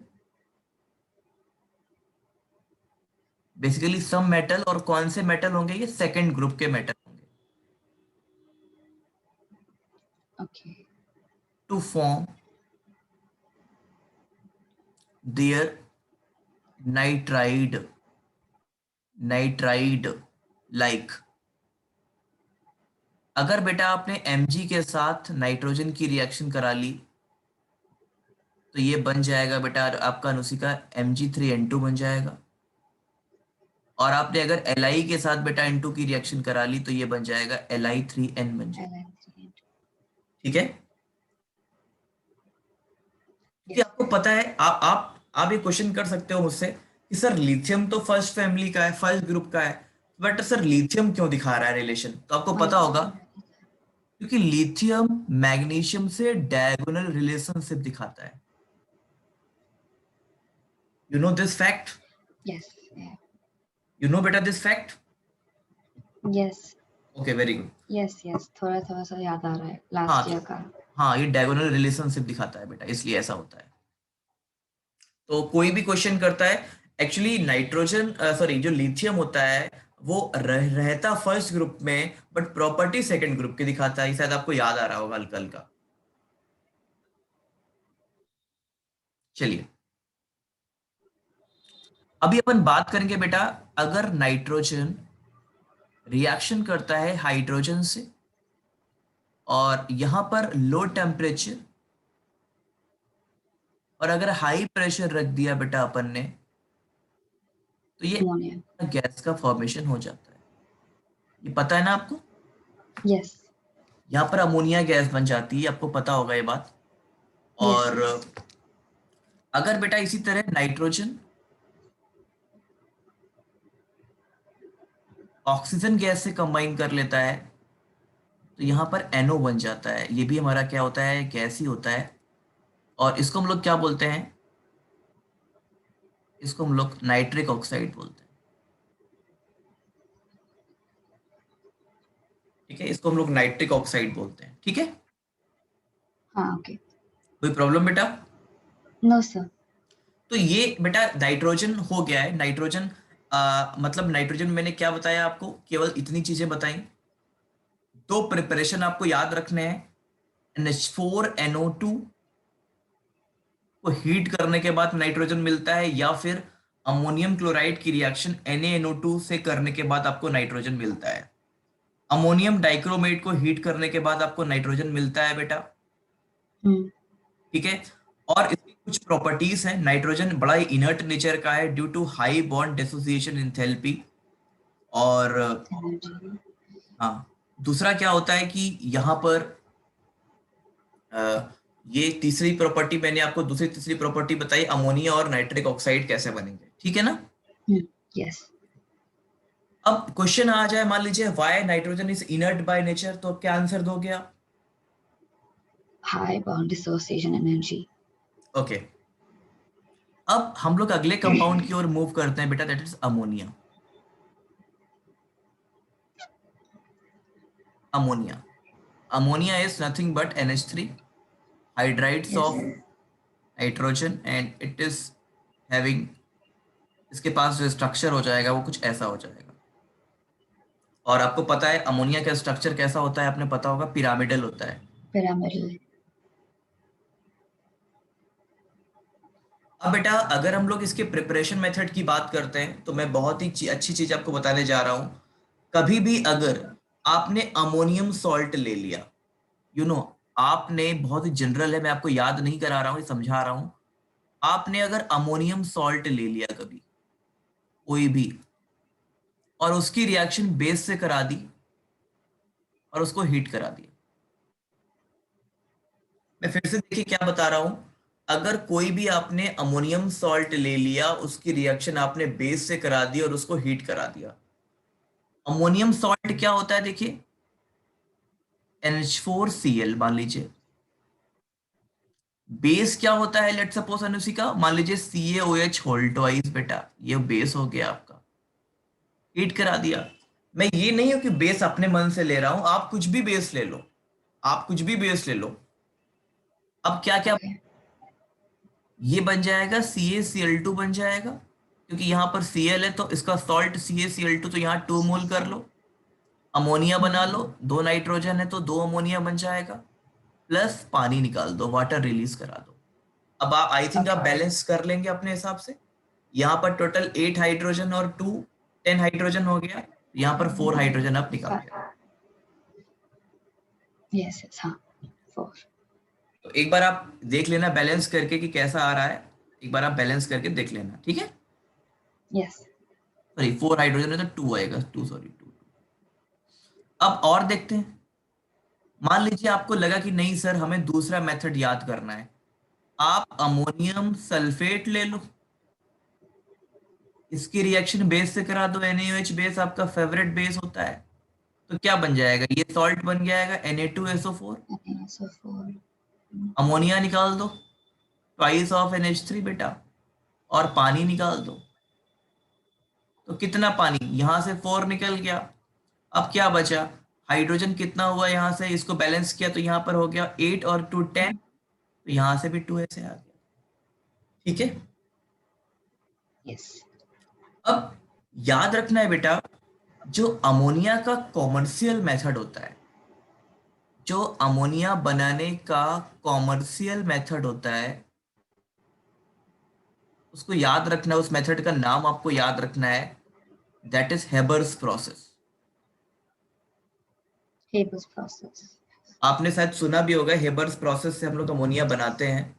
basically some metal, और कौन से मेटल होंगे? ये सेकंड ग्रुप के मेटल होंगे, okay. To form their nitride, nitride like. अगर बेटा आपने Mg के साथ नाइट्रोजन की रिएक्शन करा ली तो ये बन जाएगा बेटा आपका अनुशिका Mg3N2 बन जाएगा। और आपने अगर Li के साथ बेटा N2 की रिएक्शन करा ली तो ये बन जाएगा Li3N बन जाएगा। Ln3 ठीक है? क्योंकि यस। आपको पता है, आप ये क्वेश्चन कर सकते हो मुझसे कि सर लिथियम तो फर्स्ट फैमिली का है, फर्स्ट ग्रुप का है, बट सर लिथियम क्यों दिखा रहा है रिलेशन? तो आपको पता होगा क्योंकि लिथियम मैग्नीशियम से डायगोनल रिलेशनशिप दिखाता है। You know this fact? Yes. You know बेटा this fact? Yes. Okay, very good. Yes. Yes, थोड़ा थोड़ा सा याद आ रहा है हाँ लास्ट तो ईयर का। हाँ, ये डायगोनल रिलेशनशिप दिखाता है बेटा, इसलिए ऐसा होता है। तो कोई भी क्वेश्चन करता है, एक्चुअली नाइट्रोजन सॉरी जो लिथियम होता है वो रहता फर्स्ट ग्रुप में, बट प्रॉपर्टी सेकंड ग्रुप की दिखाता है। ये शायद आपको याद आ रहा होगा हल्का हल्का। चलिए, अभी अपन बात करेंगे बेटा, अगर नाइट्रोजन रिएक्शन करता है हाइड्रोजन से और यहां पर लो टेम्परेचर, और अगर हाई प्रेशर रख दिया बेटा अपन ने, तो ये अमोनिया। गैस का फॉर्मेशन हो जाता है। ये पता है ना आपको? यस। यहाँ पर अमोनिया गैस बन जाती है, आपको पता होगा ये बात। यस। और यस। अगर बेटा इसी तरह नाइट्रोजन ऑक्सीजन गैस से कंबाइन कर लेता है तो यहाँ पर NO बन जाता है। ये भी हमारा क्या होता है? गैस ही होता है। और इसको हम लोग क्या बोलते हैं? इसको हम लोग नाइट्रिक ऑक्साइड बोलते हैं। ठीक है, इसको हम लोग नाइट्रिक ऑक्साइड बोलते हैं। ठीक है, हाँ। ओके। कोई प्रॉब्लम बेटा? No sir. तो ये बेटा नाइट्रोजन हो गया है। नाइट्रोजन मतलब नाइट्रोजन मैंने क्या बताया आपको? केवल इतनी चीजें बताई। दो प्रिपरेशन आपको याद रखने हैं। NH4NO2 को हीट करने के बाद नाइट्रोजन मिलता है, या फिर अमोनियम क्लोराइड की रिएक्शन NaNO2 से करने के बाद आपको नाइट्रोजन मिलता है। अमोनियम डाइक्रोमेट को हीट करने के बाद आपको नाइट्रोजन मिलता है बेटा। हम्म। ठीक है। और इसकी कुछ प्रॉपर्टीज हैं। नाइट्रोजन बड़ा ही इनर्ट नेचर का है due to high bond dissociation enthalpy. और एनर्जी। हाँ, दूसरा क्या होता है कि यहाँ पर अ, ये तीसरी प्रॉपर्टी मैंने आपको, दूसरी तीसरी प्रॉपर्टी बताई, अमोनिया और नाइट्रिक ऑक्साइड कैसे बनेंगे। ठीक है ना? यस। अब क्वेश्चन आ जाए, मान लीजिए why nitrogen is inert by nature, तो क्या आंसर दोगे आप? High bound dissociation energy. Okay, अब हम लोग अगले कंपाउंड की ओर मूव करते हैं बेटा, that is ammonia. Ammonia, ammonia is nothing but NH3 hydrides yes. Of nitrogen, and it is having, इसके पास जो स्ट्रक्चर हो जाएगा वो कुछ ऐसा हो जाएगा। और आपको पता है अमोनिया का स्ट्रक्चर कैसा होता है? आपने पता होगा, पिरामिडल होता है। पिरामिडल। अब बेटा अगर हम लोग इसके प्रिपरेशन मेथड की बात करते हैं तो मैं बहुत ही अच्छी चीज आपको बताने जा रहा हूं। कभी भी अगर आपने अमोनियम सॉल्ट ले लिया, यू नो, आपने, बहुत ही जनरल है, मैं आपको याद नहीं करा रहा हूँ, समझा रहा हूँ। आपने अगर अमोनियम सॉल्ट ले लिया कभी, कोई भी, और उसकी रिएक्शन बेस से करा दी और उसको हीट करा दिया, मैं फिर से देखिए क्या बता रहा हूं। अगर कोई भी आपने अमोनियम सॉल्ट ले लिया, उसकी रिएक्शन आपने बेस से करा दी और उसको हीट करा दिया। अमोनियम सॉल्ट क्या होता है देखिए, NH4Cl मान लीजिए। बेस क्या होता है, लेट सपोज अनुसी का मान लीजिए CaOH होल ट्वाइस, बेटा ये बेस हो गया आपका, हीट करा दिया। मैं ये नहीं हूं कि बेस अपने मन से ले रहा हूं, आप कुछ भी बेस ले लो, आप कुछ भी बेस ले लो। अब क्या क्या, Okay. ये बन जाएगा CaCl2 बन जाएगा, क्योंकि यहाँ पर Cl है तो इसका सॉल्ट CaCl2, तो यहाँ 2 मोल कर लो। अमोनिया बना लो, 2 नाइट्रोजन है तो 2 अमोनिया बन जाएगा, प्लस पानी निकाल दो, वाटर रिलीज करा दो। अब आप आई थिंक आप Okay. बैलेंस कर लेंगे अपने हिसाब से। यहाँ पर टोटल 8 हाइड्रोजन और 10 हाइड्रोजन हो गया, यहाँ पर 4 हाइड्रोजन आप निकाल Fine. के। Yes, yes, हाँ. 4. तो एक बार आप देख लेना बैलेंस करके कि कैसा आ रहा है, एक बार आप बैलेंस करके देख लेना, ठीक है। Yes. सॉरी 4 हाइड्रोजन है तो 2 आएगा, 2 सॉरी 2। अब और देखते हैं, मान लीजिए आपको लगा कि नहीं सर हमें दूसरा मेथड याद करना है, आप अमोनियम सल्फेट ले लो, इसकी रिएक्शन बेस से करा दो, NaOH बेस आपका फेवरेट बेस होता है, तो क्या बन जाएगा, ये सॉल्ट बन जाएगा Na2SO4। Okay, so 4. अमोनिया निकाल दो, ट्वाइस ऑफ NH3 बेटा, और पानी निकाल दो। तो कितना पानी, यहां से 4 निकल गया। अब क्या बचा, हाइड्रोजन कितना हुआ, यहां से इसको बैलेंस किया तो यहाँ पर हो गया 8 और 2 10, तो यहां से भी 2 ऐसे आ गया, ठीक है। Yes. अब याद रखना है बेटा, जो अमोनिया का कॉमर्शियल मेथड होता है, जो अमोनिया बनाने का कॉमर्शियल मेथड होता है, उसको याद रखना है, उस मेथड का नाम आपको याद रखना है, that is Haber's process. Haber's process. आपने शायद सुना भी होगा, हेबर्स प्रोसेस से हम लोग अमोनिया बनाते हैं।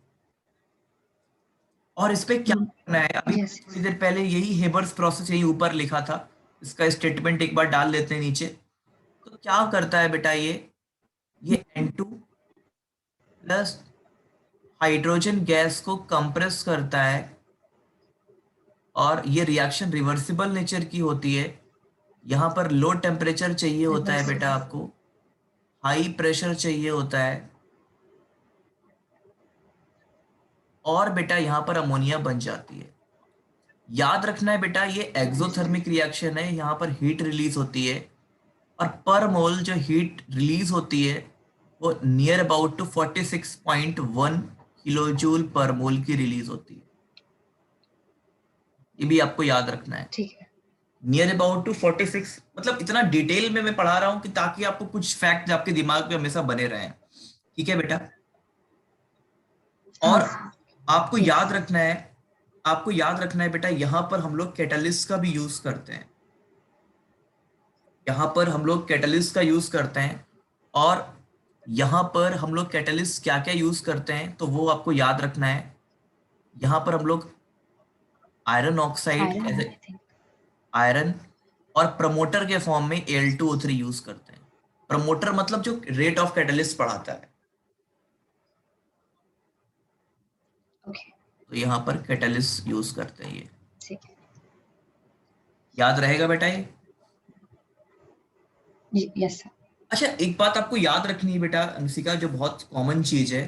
और इस पे क्या Mm. करना है, अभी Yes, थोड़ी yes. देर पहले यही हेबर्स प्रोसेस यही ऊपर लिखा था, इसका स्टेटमेंट एक बार डाल लेते हैं नीचे। तो क्या करता है बेटा, ये N2 प्लस हाइड्रोजन गैस को कंप्रेस करता है, और ये रिएक्शन रिवर्सिबल नेचर की होती है। यहाँ पर लो टेम्परेचर चाहिए होता है बेटा Reversible. आपको, हाई प्रेशर चाहिए होता है, और बेटा यहाँ पर अमोनिया बन जाती है। याद रखना है बेटा, ये Yes. एक्सोथर्मिक रिएक्शन है, यहाँ पर हीट रिलीज होती है, और पर मोल जो हीट रिलीज होती है वो near about two 46.1 kilo joule per mole की रिलीज होती है। ये भी आपको याद रखना है, ठीक है. नियर अबाउट टू 46, मतलब इतना डिटेल में मैं पढ़ा रहा हूँ कि ताकि आपको कुछ फैक्ट आपके दिमाग में हमेशा बने रहें, ठीक है बेटा। और हाँ. आपको याद Yes. रखना है, आपको याद रखना है बेटा, यहाँ पर हम लोग कैटलिस्ट का भी यूज करते हैं, यहाँ पर हम लोग कैटलिस्ट का यूज करते हैं। और यहाँ पर हम लोग कैटलिस्ट क्या क्या यूज करते हैं तो वो आपको याद रखना है। यहाँ पर हम लोग iron oxide Iron, as I think. Iron, और प्रमोटर के फॉर्म में Al2O3 यूज करते हैं। प्रमोटर मतलब जो रेट ऑफ कैटलिस्ट बढ़ाता है, Okay. तो यहाँ पर कैटलिस्ट यूज करते हैं ये, ठीक है. याद रहेगा बेटा ये। Yes, sir. अच्छा एक बात आपको याद रखनी है बेटा अंशिका, जो बहुत कॉमन चीज है,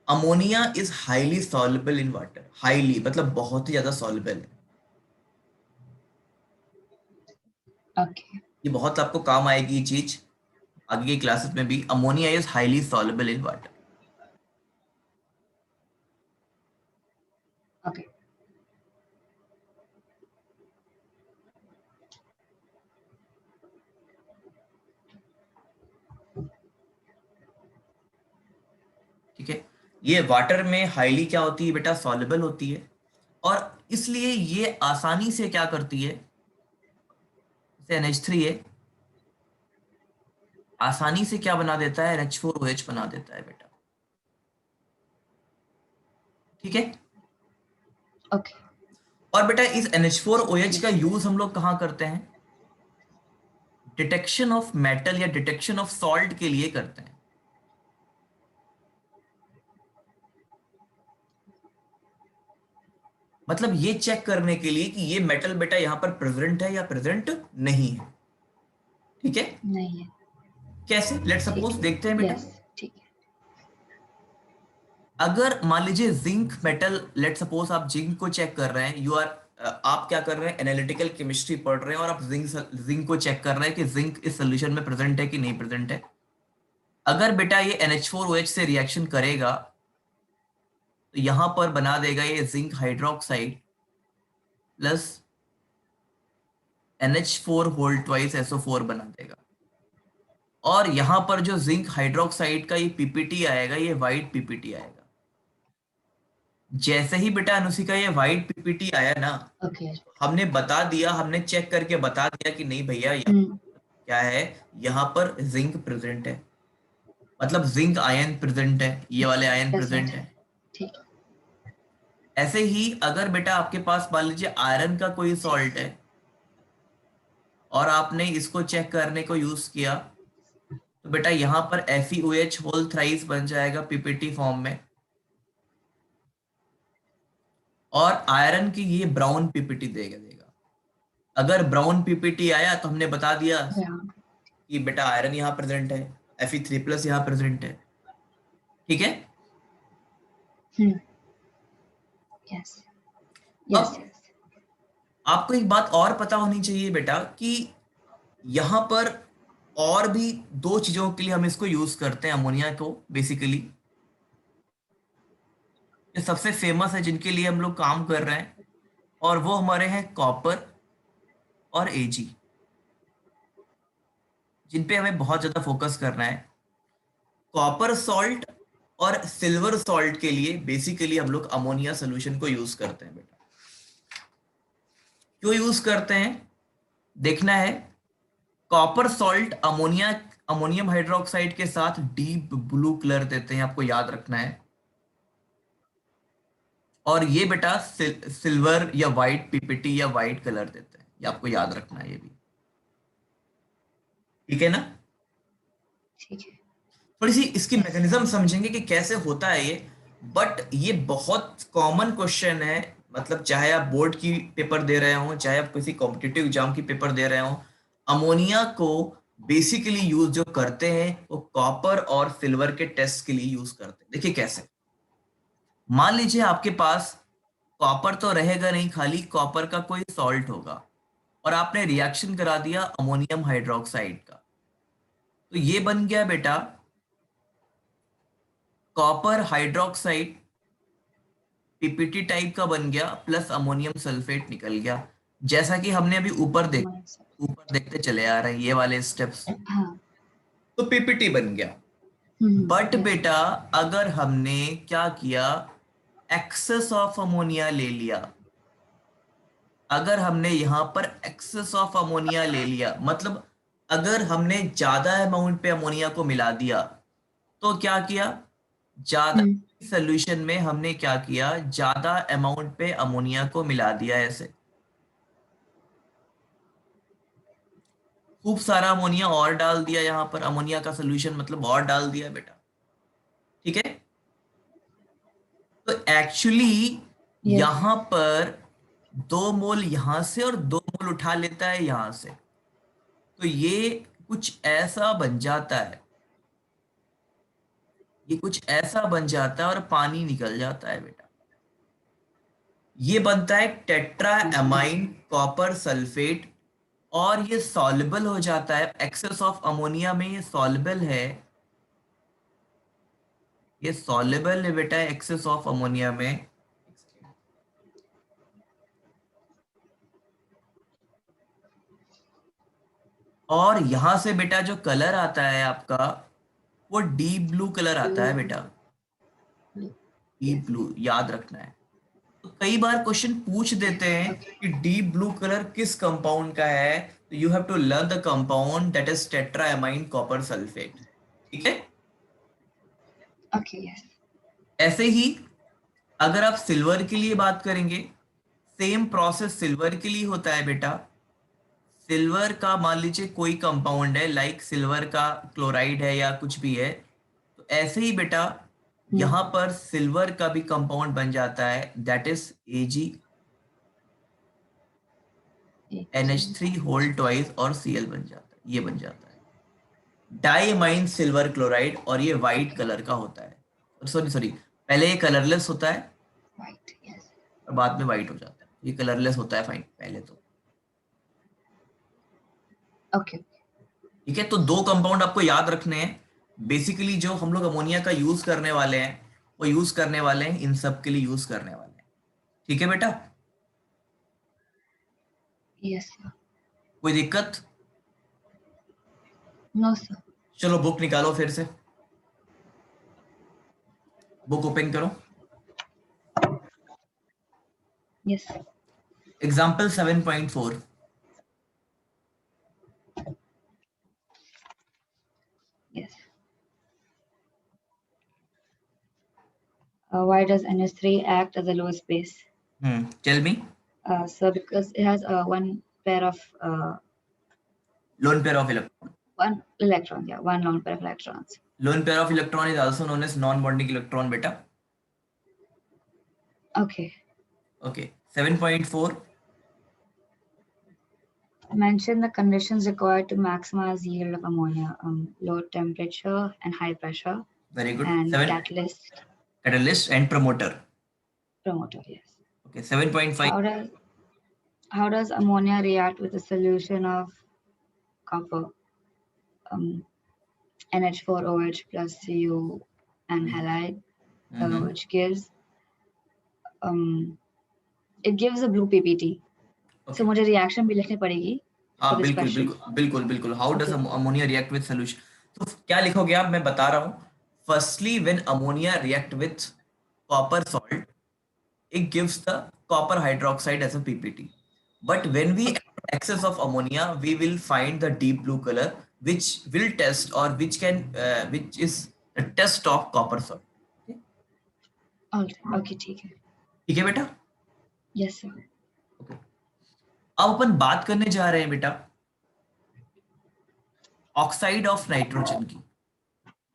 ammonia is highly soluble in water, highly मतलब बहुत ही ज्यादा सॉल्युबल है। Okay. ये बहुत आपको काम आएगी ये चीज आगे की क्लासेस में भी, ammonia is highly soluble in water. Okay. ठीक है, ये वाटर में हाईली क्या होती है बेटा, सॉल्युबल होती है, और इसलिए ये आसानी से क्या करती है, जैसे NH3 है, आसानी से क्या बना देता है, NH4OH बना देता है बेटा, ठीक है। Okay. और बेटा इस NH4OH का Yes. यूज हम लोग कहाँ करते हैं, डिटेक्शन ऑफ मेटल या डिटेक्शन ऑफ सॉल्ट के लिए करते हैं। मतलब ये चेक करने के लिए कि ये मेटल बेटा यहाँ पर प्रेजेंट है या प्रेजेंट नहीं है। ठीक है, नहीं है। कैसे, लेट ठीक सपोज है। देखते हैं बेटा। यस। ठीक है। अगर मान लीजिए जिंक मेटल, लेट सपोज आप जिंक को चेक कर रहे हैं, यू आर, आप क्या कर रहे हैं, एनालिटिकल केमिस्ट्री पढ़ रहे हैं और आप जिंक को चेक कर रहे हैं कि जिंक इस सोल्यूशन में प्रेजेंट है कि नहीं प्रेजेंट है। अगर बेटा ये NH4OH से रिएक्शन करेगा तो यहां पर बना देगा ये zinc hydroxide plus NH4 whole twice SO4 बना देगा। और यहां पर जो जिंक हाइड्रोक्साइड का ये पीपीटी आएगा, ये व्हाइट पीपीटी आएगा। जैसे ही बेटा अनुशिका ये व्हाइट पीपीटी आया ना, ओके। हमने बता दिया, हमने चेक करके बता दिया कि नहीं भैया यहाँ हम्म। क्या है, यहाँ पर जिंक प्रेजेंट है, मतलब जिंक आयन प्रेजेंट है, ये वाले आयन प्रेजेंट प्रेजेंट है। है। ठीक है। ऐसे ही अगर बेटा आपके पास मान लीजिए आयरन का कोई सॉल्ट है और आपने इसको चेक करने को यूज किया, तो बेटा यहाँ पर FeOH होल थ्राइस बन जाएगा पीपीटी फॉर्म में, और आयरन की ये ब्राउन पीपीटी देगा। अगर ब्राउन पीपीटी आया तो हमने बता दिया ब्राउन। कि बेटा आयरन यहाँ प्रेजेंट है, Fe3+ यहाँ प्रेजेंट है। ठीक है, हम्म। यस। यस। अब यस। आपको एक बात और पता होनी चाहिए बेटा कि यहाँ पर और भी दो चीजों के लिए हम इसको यूज करते हैं अमोनिया को बेसिकली, जो सबसे फेमस है जिनके लिए हम लोग काम कर रहे हैं, और वो हमारे हैं कॉपर और Ag, जिन पे हमें बहुत ज्यादा फोकस करना है। कॉपर सॉल्ट और सिल्वर सॉल्ट के लिए बेसिकली हम लोग अमोनिया सोल्यूशन को यूज करते हैं बेटा। क्यों यूज करते हैं देखना है। कॉपर सॉल्ट अमोनियम हाइड्रोक्साइड के साथ डीप ब्लू कलर देते हैं, आपको याद रखना है। और ये बेटा सिल्वर या वाइट पीपीटी या वाइट कलर देते हैं, ये आपको याद रखना है ये भी। ठीक है ना, ठीक है। थोड़ी सी इसकी यस। मैकेनिज्म समझेंगे कि कैसे होता है ये। बट ये बहुत कॉमन क्वेश्चन है, मतलब चाहे आप बोर्ड की पेपर दे रहे हो, चाहे आप किसी कॉम्पिटिटिव एग्जाम की पेपर दे रहे हो, अमोनिया को बेसिकली यूज जो करते हैं वो कॉपर और सिल्वर के टेस्ट के लिए यूज करते हैं। देखिए कैसे, मान लीजिए आपके पास कॉपर तो रहेगा नहीं, खाली कॉपर का कोई सॉल्ट होगा, और आपने रिएक्शन करा दिया अमोनियम हाइड्रोक्साइड का, तो ये बन गया बेटा कॉपर हाइड्रोक्साइड, पीपीटी टाइप का बन गया, प्लस अमोनियम सल्फेट निकल गया। जैसा कि हमने अभी हमारे ऊपर देखते चले आ रहे हैं ये वाले स्टेप्स, साथ। हाँ। तो पीपीटी बन गया। But yes. बेटा अगर हमने क्या किया, एक्सेस ऑफ अमोनिया ले लिया, अगर हमने यहां पर एक्सेस ऑफ अमोनिया ले लिया, मतलब अगर हमने ज्यादा अमाउंट पे अमोनिया को मिला दिया, तो क्या किया, ज्यादा हम्म। सोल्यूशन में हमने क्या किया, ज्यादा अमाउंट पे अमोनिया को मिला दिया, ऐसे खूब सारा अमोनिया और डाल दिया, यहां पर अमोनिया का सोल्यूशन मतलब और डाल दिया बेटा। ठीक है, तो एक्चुअली यस। यहां पर 2 मोल यहां से और 2 मोल उठा लेता है यहां से, तो ये कुछ ऐसा बन जाता है, ये कुछ ऐसा बन जाता है और पानी निकल जाता है बेटा। ये बनता है टेट्रा एमाइन कॉपर सल्फेट, और ये सॉल्युबल हो जाता है एक्सेस ऑफ अमोनिया में, ये सॉल्युबल है, ये सॉल्युबल है बेटा एक्सेस ऑफ अमोनिया में। और यहां से बेटा जो कलर आता है आपका, वो डीप ब्लू कलर आता है बेटा, डीप यस। ब्लू याद रखना है। तो कई बार क्वेश्चन पूछ देते हैं ओके। कि डीप ब्लू कलर किस कंपाउंड का है, तो you have to learn the compound that is tetraamine copper sulphate. ठीक है, ओके। यस। ऐसे ही अगर आप सिल्वर के लिए बात करेंगे, सेम प्रोसेस सिल्वर के लिए होता है बेटा। सिल्वर का मान लीजिए कोई कंपाउंड है, लाइक सिल्वर का क्लोराइड है या कुछ भी है, तो ऐसे ही बेटा हम्म। यहां पर सिल्वर का भी कंपाउंड बन जाता है, that is Ag। NH3 whole twice और Cl बन जाता है, ये बन जाता है डाइमाइन सिल्वर क्लोराइड, और ये वाइट कलर का होता है। सॉरी सॉरी, पहले ये कलरलेस होता है White, yes. और बाद में वाइट हो जाता है। ये कलरलेस होता है फाइन पहले तो। Okay. ठीक है, तो दो कंपाउंड आपको याद रखने हैं बेसिकली, जो हम लोग अमोनिया का यूज करने वाले हैं, वो यूज करने वाले हैं इन सब के लिए यूज करने वाले हैं। ठीक है बेटा, Yes, sir. कोई दिक्कत? No, sir. चलो बुक निकालो फिर से, बुक ओपन करो। Yes, sir. Example 7.4। Yes. Why does NH3 act as a lowest base? Tell me. So because it has one pair of lone pair of electron. one electron, yeah, one lone pair of electrons. Lone pair of electron is also known as non bonding electron बेटा। Okay. Okay 7.4। Mention the conditions required to maximize yield of ammonia: low temperature and high pressure, very good. and 7 catalyst, catalyst and promoter. promoter. Yes. Okay 7.5। How does how does ammonia react with a solution of copper, um, NH4OH plus Cu and halide, which gives it gives a blue PPT. So okay मुझे reaction भी लिखनी पड़ेगी for हाँ this बिल्कुल question. बिल्कुल बिल्कुल बिल्कुल। How does Okay. Ammonia react with solution? तो क्या लिखोगे आप, मैं बता रहा हूँ। Firstly when ammonia react with copper salt, it gives the copper hydroxide as a PPT. But when we Okay. add excess of ammonia, we will find the deep blue color, which will test or which is a test of copper salt. Okay, All right. Okay, ठीक है. ठीक है बेटा। Yes, sir. Okay. अब अपन बात करने जा रहे हैं बेटा ऑक्साइड ऑफ नाइट्रोजन की।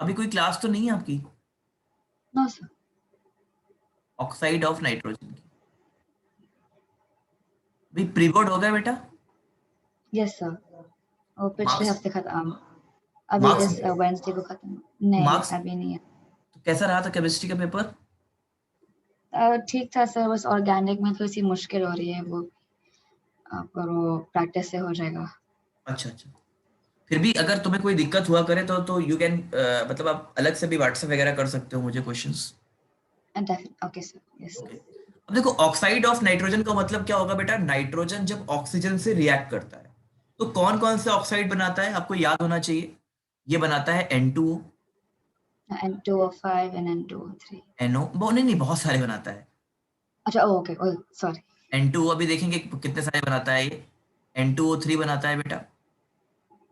अभी कोई क्लास तो नहीं है आपकी No, sir. Oxide of nitrogen की? अभी प्रीबोर्ड हो गया बेटा? Yes, sir. वो पिछले मार्क्स हफ्ते खत्म, अभी मार्क्स इस वेडनेसडे को खत्म। नहीं, मार्क्स अभी नहीं है। तो कैसा रहा था केमिस्ट्री का पेपर? ठीक था सर, बस ऑर्गेनिक में थोड़ी सी मुश्किल हो रही है वो, पर वो प्रैक्टिस से हो जाएगा। अच्छा अच्छा, फिर भी अगर तुम्हें कोई दिक्कत हुआ करे तो यू कैन मतलब आप अलग से भी व्हाट्सएप वगैरह कर सकते हो मुझे questions. Okay sir, yes okay, sir. अब देखो ऑक्साइड ऑफ नाइट्रोजन का मतलब क्या होगा बेटा? नाइट्रोजन जब ऑक्सीजन से रिएक्ट करता है तो कौन कौन से ऑक्साइड बनाता है, आपको याद होना चाहिए। ये बनाता है N2O, N2O5 and N2O3। NO, नहीं नहीं बहुत सारे बनाता है। अच्छा, ओके, सॉरी। N2O अभी देखेंगे कितने सारे बनाता है ये। N2O3 बनाता है बेटा,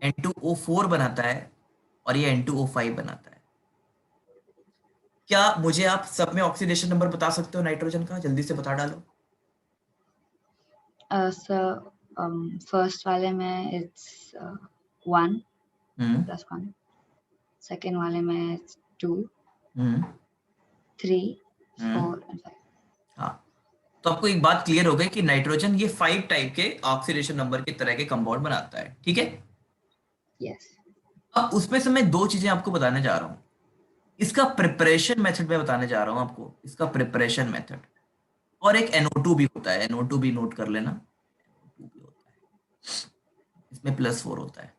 N2O4 बनाता है, और ये N2O5 बनाता है। क्या मुझे आप सब में ऑक्सीडेशन नंबर बता सकते हो नाइट्रोजन का? जल्दी से बता डालो। सर फर्स्ट वाले में इट्स 1 हम्म +1, सेकेंड वाले में इट्स 2, हम्म 3, हम्म 4 and 5। हाँ, तो आपको एक बात क्लियर हो गई कि नाइट्रोजन ये 5 टाइप के ऑक्सीडेशन नंबर के तरह के कंपाउंड बनाता है। ठीक है, यस। अब उसमें से मैं दो चीजें आपको बताने जा रहा हूँ। इसका प्रिपरेशन मेथड मैं बताने जा रहा हूँ आपको, इसका प्रिपरेशन मेथड। और एक NO2 भी होता है, NO2 भी नोट कर लेना, NO2 भी होता है, इसमें +4 होता है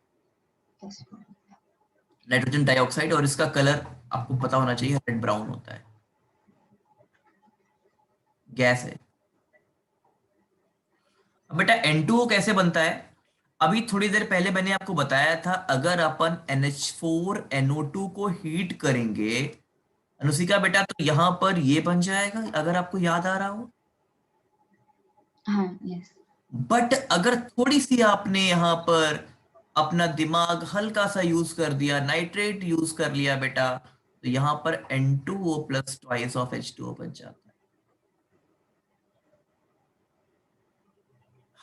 नाइट्रोजन डाइऑक्साइड, और इसका कलर आपको पता होना चाहिए, रेड ब्राउन होता है, गैस है। अब बेटा N2O कैसे बनता है? अभी थोड़ी देर पहले मैंने आपको बताया था, अगर अपन NH4NO2 को हीट करेंगे अनुशिका बेटा, तो यहां पर ये बन जाएगा, अगर आपको याद आ रहा हो। हाँ, यस। बट अगर थोड़ी सी आपने यहां पर अपना दिमाग हल्का सा यूज कर दिया, नाइट्रेट यूज कर लिया बेटा, तो यहां पर N2O plus twice of H2O बन जाता है।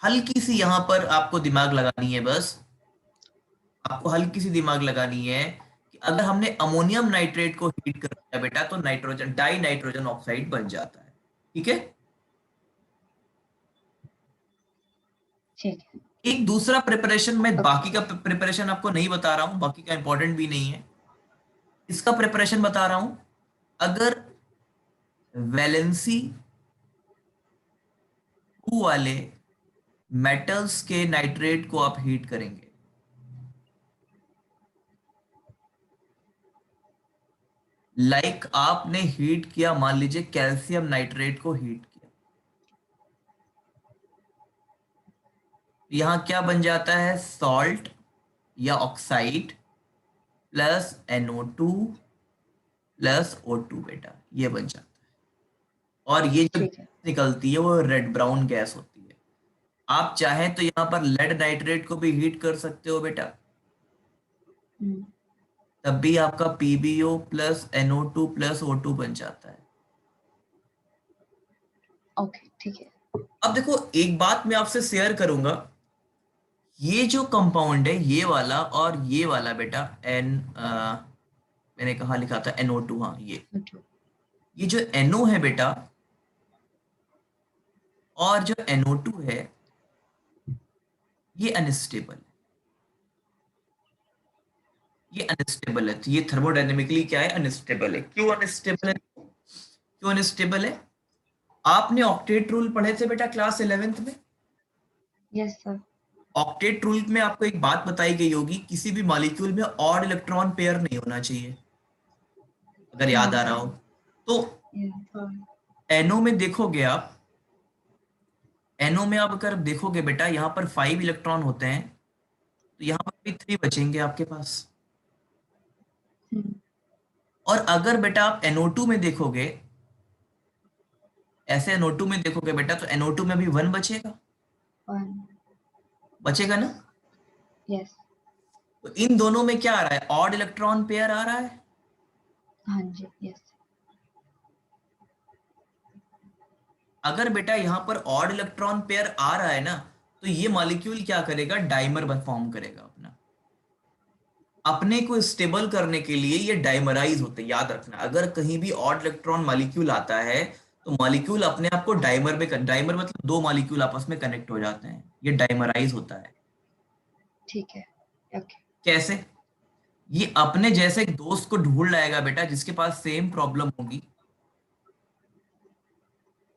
हल्की सी यहां पर आपको दिमाग लगानी है, बस आपको हल्की सी दिमाग लगानी है कि अगर हमने अमोनियम नाइट्रेट को हीट कर दिया बेटा, तो नाइट्रोजन डाई नाइट्रोजन ऑक्साइड बन जाता है। ठीक है, ठीक है। एक दूसरा प्रिपरेशन, मैं ओके। बाकी का प्रिपरेशन आपको नहीं बता रहा हूँ, बाकी का इंपॉर्टेंट भी नहीं है, इसका प्रिपरेशन बता रहा हूँ। अगर वैलेंसी 2 वाले मेटल्स के नाइट्रेट को आप हीट करेंगे, आपने हीट किया, मान लीजिए कैल्शियम नाइट्रेट को हीट किया, यहां क्या बन जाता है, सॉल्ट या oxide plus NO2 plus O2 बेटा, ये बन जाता है। और ये जो ठीक है। गैस निकलती है वो रेड ब्राउन गैस होती है। आप चाहें तो यहाँ पर लेड नाइट्रेट को भी हीट कर सकते हो बेटा, हम्म। तब भी आपका PbO plus NO2 plus O2 बन जाता है। ओके, ठीक है। अब देखो, एक बात मैं आपसे शेयर करूंगा, ये जो कंपाउंड है ये वाला और ये वाला बेटा, मैंने कहा लिखा था NO2, हाँ ये जो NO है बेटा और जो NO2 है, ये अनस्टेबल है, ये अनस्टेबल है, तो ये थर्मोडायनेमिकली क्या है, अनस्टेबल है। क्यों अनस्टेबल है, क्यों अनस्टेबल है? आपने ऑक्टेट रूल पढ़े थे बेटा क्लास 11th में। Yes sir. ऑक्टेट रूल में आपको एक बात बताई गई होगी, किसी भी मॉलिक्यूल में ऑड इलेक्ट्रॉन पेयर नहीं होना चाहिए, अगर हाँ याद आ रहा सर। हो तो। एनओ में देखोगे आप, एनओ में आप अगर देखोगे बेटा, यहाँ पर 5 इलेक्ट्रॉन होते हैं, तो यहाँ पर भी 3 बचेंगे आपके पास। और अगर बेटा आप NO2 में देखोगे, ऐसे NO2 में देखोगे बेटा, तो NO2 में भी 1 बचेगा, बचेगा ना। यस। तो इन दोनों में क्या आ रहा है, ऑड इलेक्ट्रॉन पेयर आ रहा है। हाँ जी। यस। अगर बेटा यहाँ पर ऑड इलेक्ट्रॉन पेयर आ रहा है ना, तो ये मॉलिक्यूल क्या करेगा, डाइमर फॉर्म करेगा अपना, अपने को स्टेबल करने के लिए ये डाइमराइज होते हैं। याद रखना, अगर कहीं भी ऑड इलेक्ट्रॉन मॉलिक्यूल आता है, तो मॉलिक्यूल अपने आप को डाइमर में, डाइमर मतलब 2 मॉलिक्यूल आपस में कनेक्ट हो जाते हैं, ये डाइमराइज होता है। ठीक है। ओके। कैसे? ये अपने जैसे एक दोस्त को ढूंढ लाएगा बेटा, जिसके पास सेम प्रॉब्लम होगी,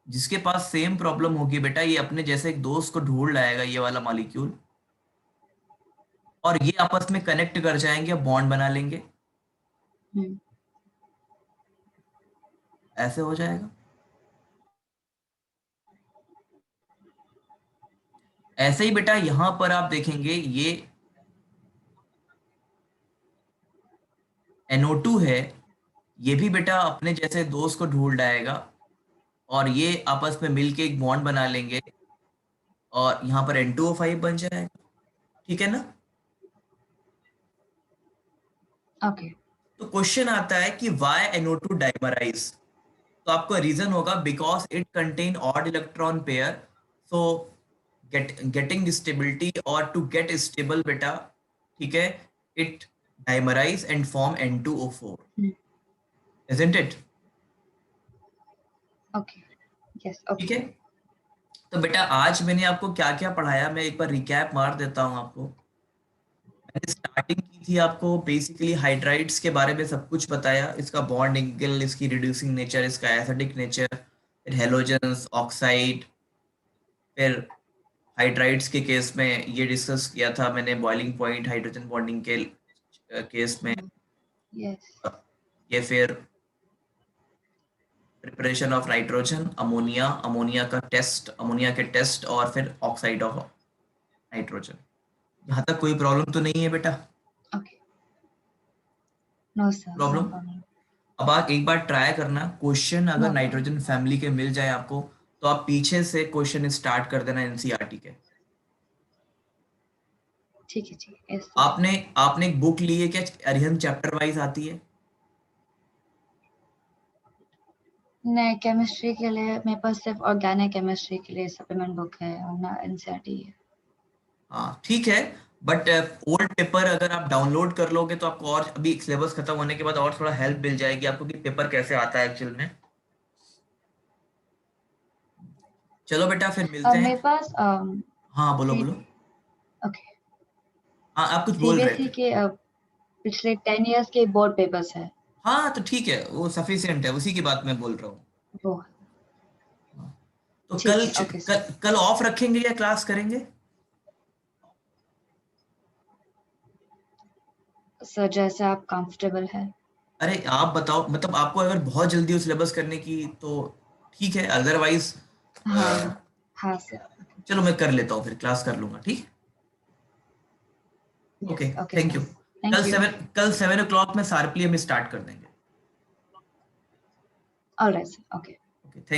जिसके पास सेम प्रॉब्लम होगी बेटा, ये अपने जैसे एक दोस्त को ढूंढ लाएगा, ये वाला मॉलिक्यूल, और ये आपस में कनेक्ट कर जाएंगे, बॉन्ड बना लेंगे, ऐसे हो जाएगा। ऐसे ही बेटा यहां पर आप देखेंगे, ये NO2 है, ये भी बेटा अपने जैसे दोस्त को ढूंढ लाएगा, और ये आपस में मिलके एक बॉन्ड बना लेंगे, और यहाँ पर N2O5 बन जाएगा, ठीक है ना। ओके। तो क्वेश्चन आता है कि वाई NO2 डाइमराइज, तो आपको रीजन होगा because it contain odd electron pair, so getting stability और टू गेट स्टेबल बेटा, ठीक है, it dimerise and form N2O4, isn't it? Okay. Yes. ठीक ओके। है। तो बेटा आज मैंने आपको क्या क्या पढ़ाया, मैं एक बार रिकैप मार देता हूँ आपको। मैंने स्टार्टिंग की थी, आपको बेसिकली हाइड्राइड्स के बारे में सब कुछ बताया, इसका बॉन्ड एंगल, इसकी रिड्यूसिंग नेचर, इसका एसिडिक नेचर, फिर हेलोजन्स, ऑक्साइड, फिर हाइड्राइड्स के केस में ये डिस्कस किया था मैंने, बॉइलिंग पॉइंट हाइड्रोजन बॉन्डिंग के केस में। यस। ये फिर preparation of nitrogen, ammonia, ammonia का टेस्ट, अमोनिया के टेस्ट, और फिर ऑक्साइड ऑफ नाइट्रोजन। यहाँ तक कोई प्रॉब्लम तो नहीं है बेटा? Okay. No sir, no problem? Problem. अब आप एक बार ट्राई करना, क्वेश्चन अगर नो प्रॉब्लम। नाइट्रोजन फैमिली के मिल जाए आपको, तो आप पीछे से क्वेश्चन स्टार्ट कर देना NCERT के। ठीक है। ठीक है। Yes sir. आपने आपने एक बुक ली है क्या, अरिहंत चैप्टर वाइज आती है? नहीं, केमिस्ट्री के लिए मेरे पास सिर्फ ऑर्गेनिक केमिस्ट्री के लिए सप्लीमेंट बुक है, और ना एनसीईआरटी है। हाँ ठीक है, बट ओल्ड पेपर अगर आप डाउनलोड कर लोगे तो आपको, और अभी सिलेबस खत्म होने के बाद और थोड़ा हेल्प मिल जाएगी आपको कि पेपर कैसे आता है एक्चुअल में। चलो बेटा फिर मिलते मेरे हैं। पास हाँ बोलो सी बोलो। ओके, हाँ आप कुछ बोल रहे सीबीएसई थे। के पिछले 10 इयर्स के बोर्ड पेपर्स है हाँ तो ठीक है, वो सफिशियंट है, उसी की बात मैं बोल रहा हूँ। वो। हाँ, तो ठीक है, ओके सर। कल ऑफ रखेंगे या क्लास करेंगे? सर जैसे आप कंफर्टेबल है। अरे आप बताओ, मतलब आपको अगर बहुत जल्दी हो सिलेबस करने की तो ठीक है, अदरवाइज हाँ हाँ सर। चलो मैं कर लेता हूँ, फिर क्लास कर लूंगा, ठीक। Okay, yes okay thank sir. You. Thank you. कल 7 o'clock में शार्पली हम स्टार्ट कर देंगे। Alright sir, okay. Okay, thank